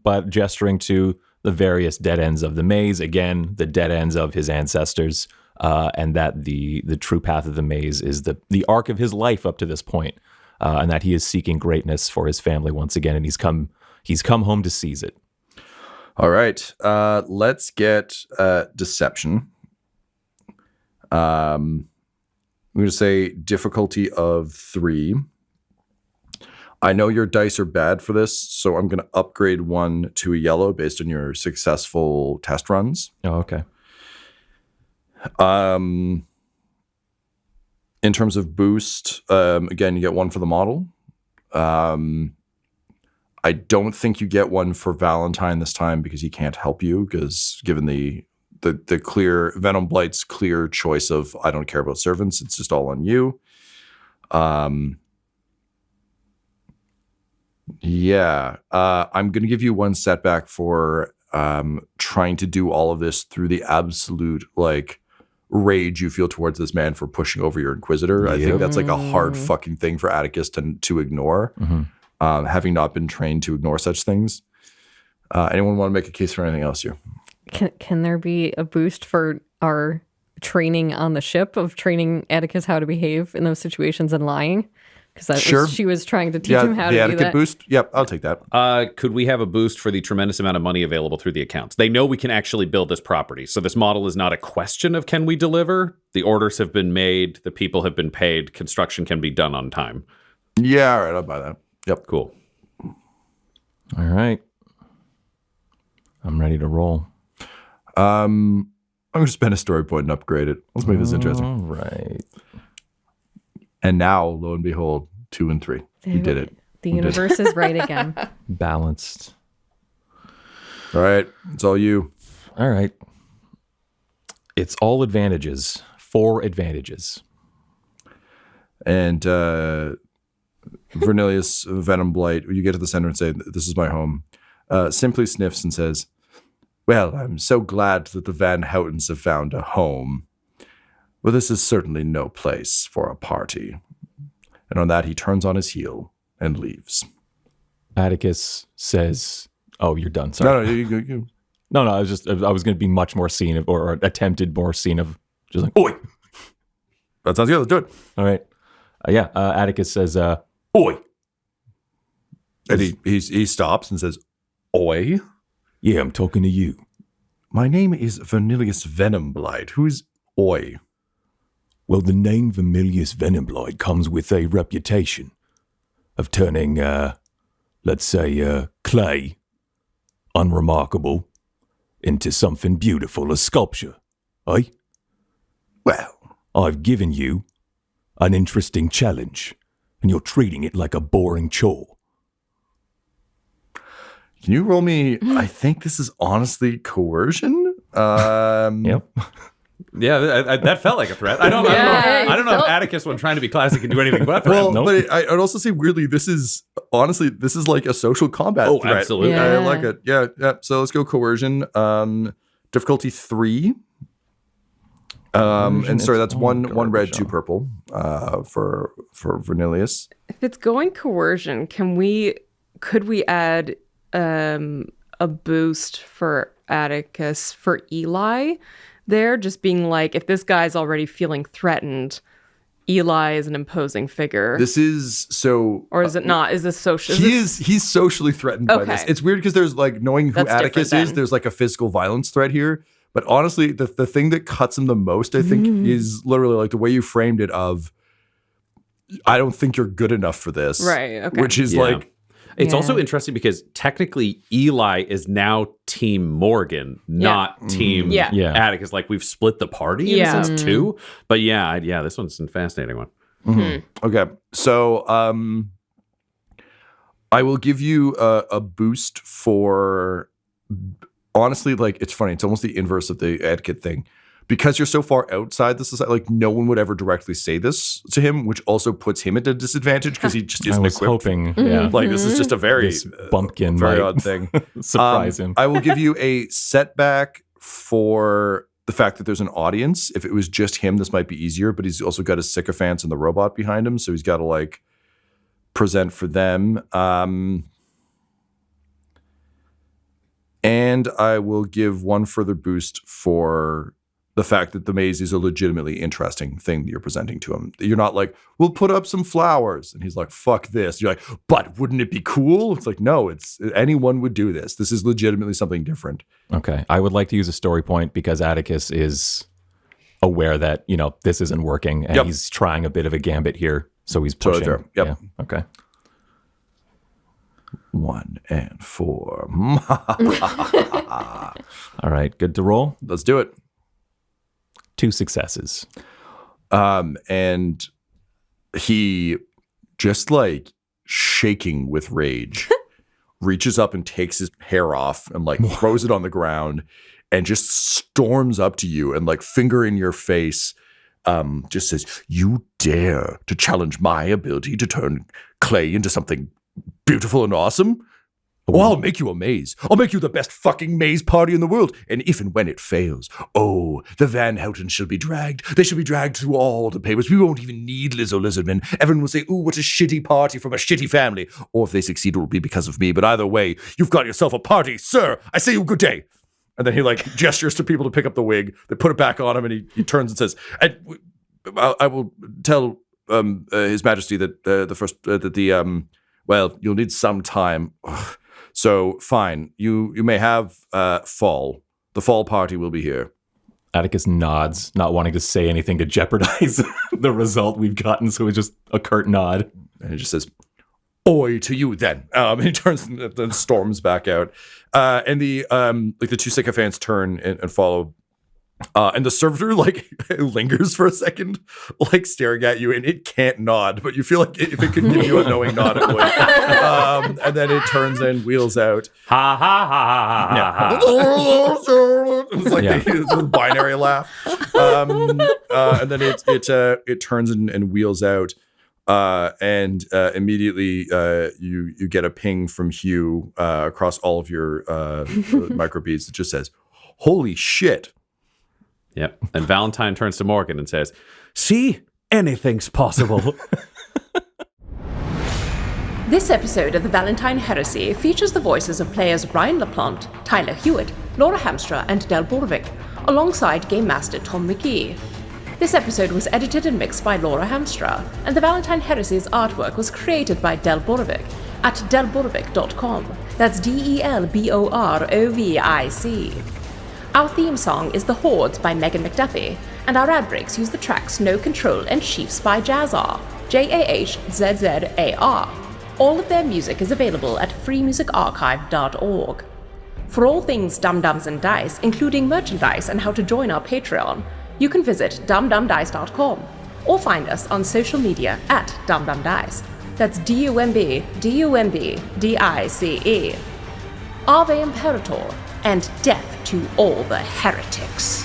but gesturing to the various dead ends of the maze, again, the dead ends of his ancestors, and that the true path of the maze is the arc of his life up to this point, and that he is seeking greatness for his family once again, and he's come home to seize it. All right, let's get deception. I'm going to say difficulty of 3. I know your dice are bad for this, so I'm going to upgrade 1 to a yellow based on your successful test runs. Oh, okay. In terms of boost, again, you get 1 for the model. I don't think you get 1 for Valentyne this time because he can't help you, because given the clear Venom Blight's clear choice of I don't care about servants, it's just all on you. I'm going to give you 1 setback for trying to do all of this through the absolute rage you feel towards this man for pushing over your Inquisitor. I think that's a hard fucking thing for Attikus to ignore, having not been trained to ignore such things. Anyone want to make a case for anything else here? Can there be a boost for our training on the ship of training Attikus how to behave in those situations and lying? Because she was trying to teach him how to do that. The etiquette boost? Yep, I'll take that. Could we have a boost for the tremendous amount of money available through the accounts? They know we can actually build this property. So this model is not a question of can we deliver? The orders have been made. The people have been paid. Construction can be done on time. Yeah, all right, I'll buy that. Yep. Cool. All right. I'm ready to roll. I'm going to spend a story point and upgrade it. Let's make this interesting. All right. And now, lo and behold, 2 and 3. We did it. The universe is right again. Balanced. All right. It's all you. All right. It's all advantages. 4 advantages. And Vernilius Venom Blight, you get to the center and say, this is my home, simply sniffs and says, well, I'm so glad that the Van Houtens have found a home. Well, this is certainly no place for a party. And on that, he turns on his heel and leaves. Attikus says, oh, you're done. Sorry. No, you. No, I was going to be much more scene of, or attempted more scene of just like, oi. That sounds good. Let's do it. All right. Attikus says, oi. And he stops and says, oi. Yeah, I'm talking to you. My name is Vernilius Venom Blight. Who's oi? Well, the name Vermilius Venomblight comes with a reputation of turning, let's say, clay, unremarkable, into something beautiful, a sculpture, eh? Well, I've given you an interesting challenge, and you're treating it like a boring chore. can you roll me? I think this is honestly coercion. Yep. Yeah, that felt like a threat. I don't know if Attikus, when trying to be classy, can do anything but threat. Well, but I'd also say weirdly, this is like a social combat threat. Absolutely. Yeah. I like it. Yeah. So let's go coercion. Difficulty 3. And sorry, that's one red, 2 purple for Vernilius. If it's going coercion, could we add a boost for Attikus for Eli? There, just being like, if this guy's already feeling threatened, Eli is an imposing figure. This is so, or is it not? Is this social? He's socially threatened by this. It's weird because there's knowing who That's different Attikus is. then. There's a physical violence threat here. But honestly, the thing that cuts him the most, I think, is literally the way you framed it. Of, I don't think you're good enough for this, Right, okay. Which is It's also interesting because technically Eli is now Team Morgan, not Team Attikus. We've split the party in a sense too. But this one's a fascinating one. Mm-hmm. Okay, so I will give you a boost for. Honestly, it's funny. It's almost the inverse of the etiquette thing. Because you're so far outside the society, no one would ever directly say this to him, which also puts him at a disadvantage because he just isn't equipped. Hoping, This is just a very this bumpkin very might odd thing. surprise him. I will give you a setback for the fact that there's an audience. If it was just him, this might be easier, but he's also got his sycophants and the robot behind him, so he's got to present for them. And I will give one further boost for the fact that the maze is a legitimately interesting thing that you're presenting to him. You're not we'll put up some flowers. And he's like, fuck this. You're like, but wouldn't it be cool? It's no, anyone would do this. This is legitimately something different. Okay. I would like to use a story point because Attikus is aware that, this isn't working and he's trying a bit of a gambit here. So he's pushing. Totally fair. Yep. Yeah. Okay. 1 and 4. All right. Good to roll. Let's do it. 2 successes. And he, just like shaking with rage, reaches up and takes his hair off and like throws it on the ground and just storms up to you and like finger in your face, just says, "You dare to challenge my ability to turn clay into something beautiful and awesome? Well, I'll make you a maze. I'll make you the best fucking maze party in the world. And if and when it fails, the Van Houten shall be dragged. They shall be dragged through all the papers. We won't even need Lizzo Lizardman. Everyone will say, ooh, what a shitty party from a shitty family. Or if they succeed, it will be because of me. But either way, you've got yourself a party, sir. I say you good day." And then he like gestures to people to pick up the wig. They put it back on him, and he turns and says, I will tell His Majesty that well, you'll need some time. Ugh. So fine, you may have fall. The fall party will be here. Attikus nods, not wanting to say anything to jeopardize the result we've gotten. So it's just a curt nod. And he just says, "Oi to you then." And he turns and storms back out. And the 2 sycophants turn and follow. And the servitor lingers for a second, like staring at you, and it can't nod, but you feel like if it could give you a knowing nod, it would. And then it turns and wheels out. Ha ha ha ha ha ha. It's like a binary laugh. And then it turns and wheels out. And immediately you get a ping from Hugh across all of your microbeads that just says, "Holy shit." Yep. And Valentyne turns to Morgan and says, "See, anything's possible." This episode of the Valentyne Heresy features the voices of players Brian LaPlante, Tyler Hewitt, Laura Hamstra, and Del Borovic, alongside Game Master Tom McGee. This episode was edited and mixed by Laura Hamstra, and the Valentyne Heresy's artwork was created by Del Borovic at delborovic.com. That's DELBOROVIC. Our theme song is The Hordes by Megan McDuffie, and our ad breaks use the tracks No Control and Chiefs by Jazzar, JAHZZAR. All of their music is available at freemusicarchive.org. For all things Dum Dums and Dice, including merchandise and how to join our Patreon, you can visit dumdumdice.com or find us on social media at dumdumdice. That's DUMBDICE. Ave Imperator, and death to all the heretics.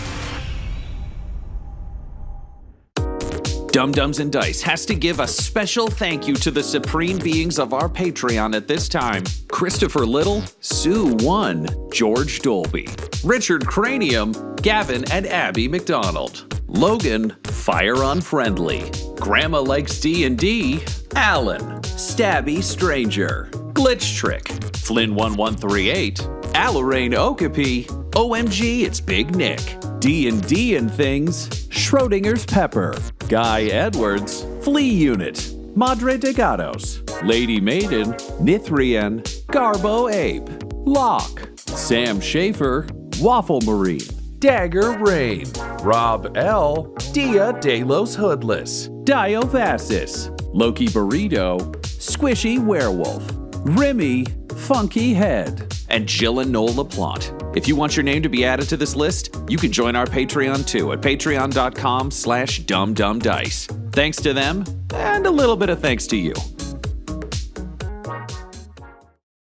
Dum Dums and Dice has to give a special thank you to the supreme beings of our Patreon at this time: Christopher Little, Sue One, George Dolby, Richard Cranium, Gavin and Abby McDonald, Logan, Fire Unfriendly, Grandma Likes D&D, Alan, Stabby Stranger, Glitch Trick, Flynn1138, Alarain Okapi, OMG It's Big Nick, D&D and Things, Schrodinger's Pepper, Guy Edwards, Flea Unit, Madre de Gatos, Lady Maiden, Nithrian, Garbo Ape, Locke, Sam Schaefer, Waffle Marine, Dagger Rain, Rob L, Dia De Los Hoodless, Diovasis, Loki Burrito, Squishy Werewolf, Remy, Funky Head, and Jill and Noel LaPlante. If you want your name to be added to this list, you can join our Patreon too at patreon.com/dumdumdice. Thanks to them, and a little bit of thanks to you.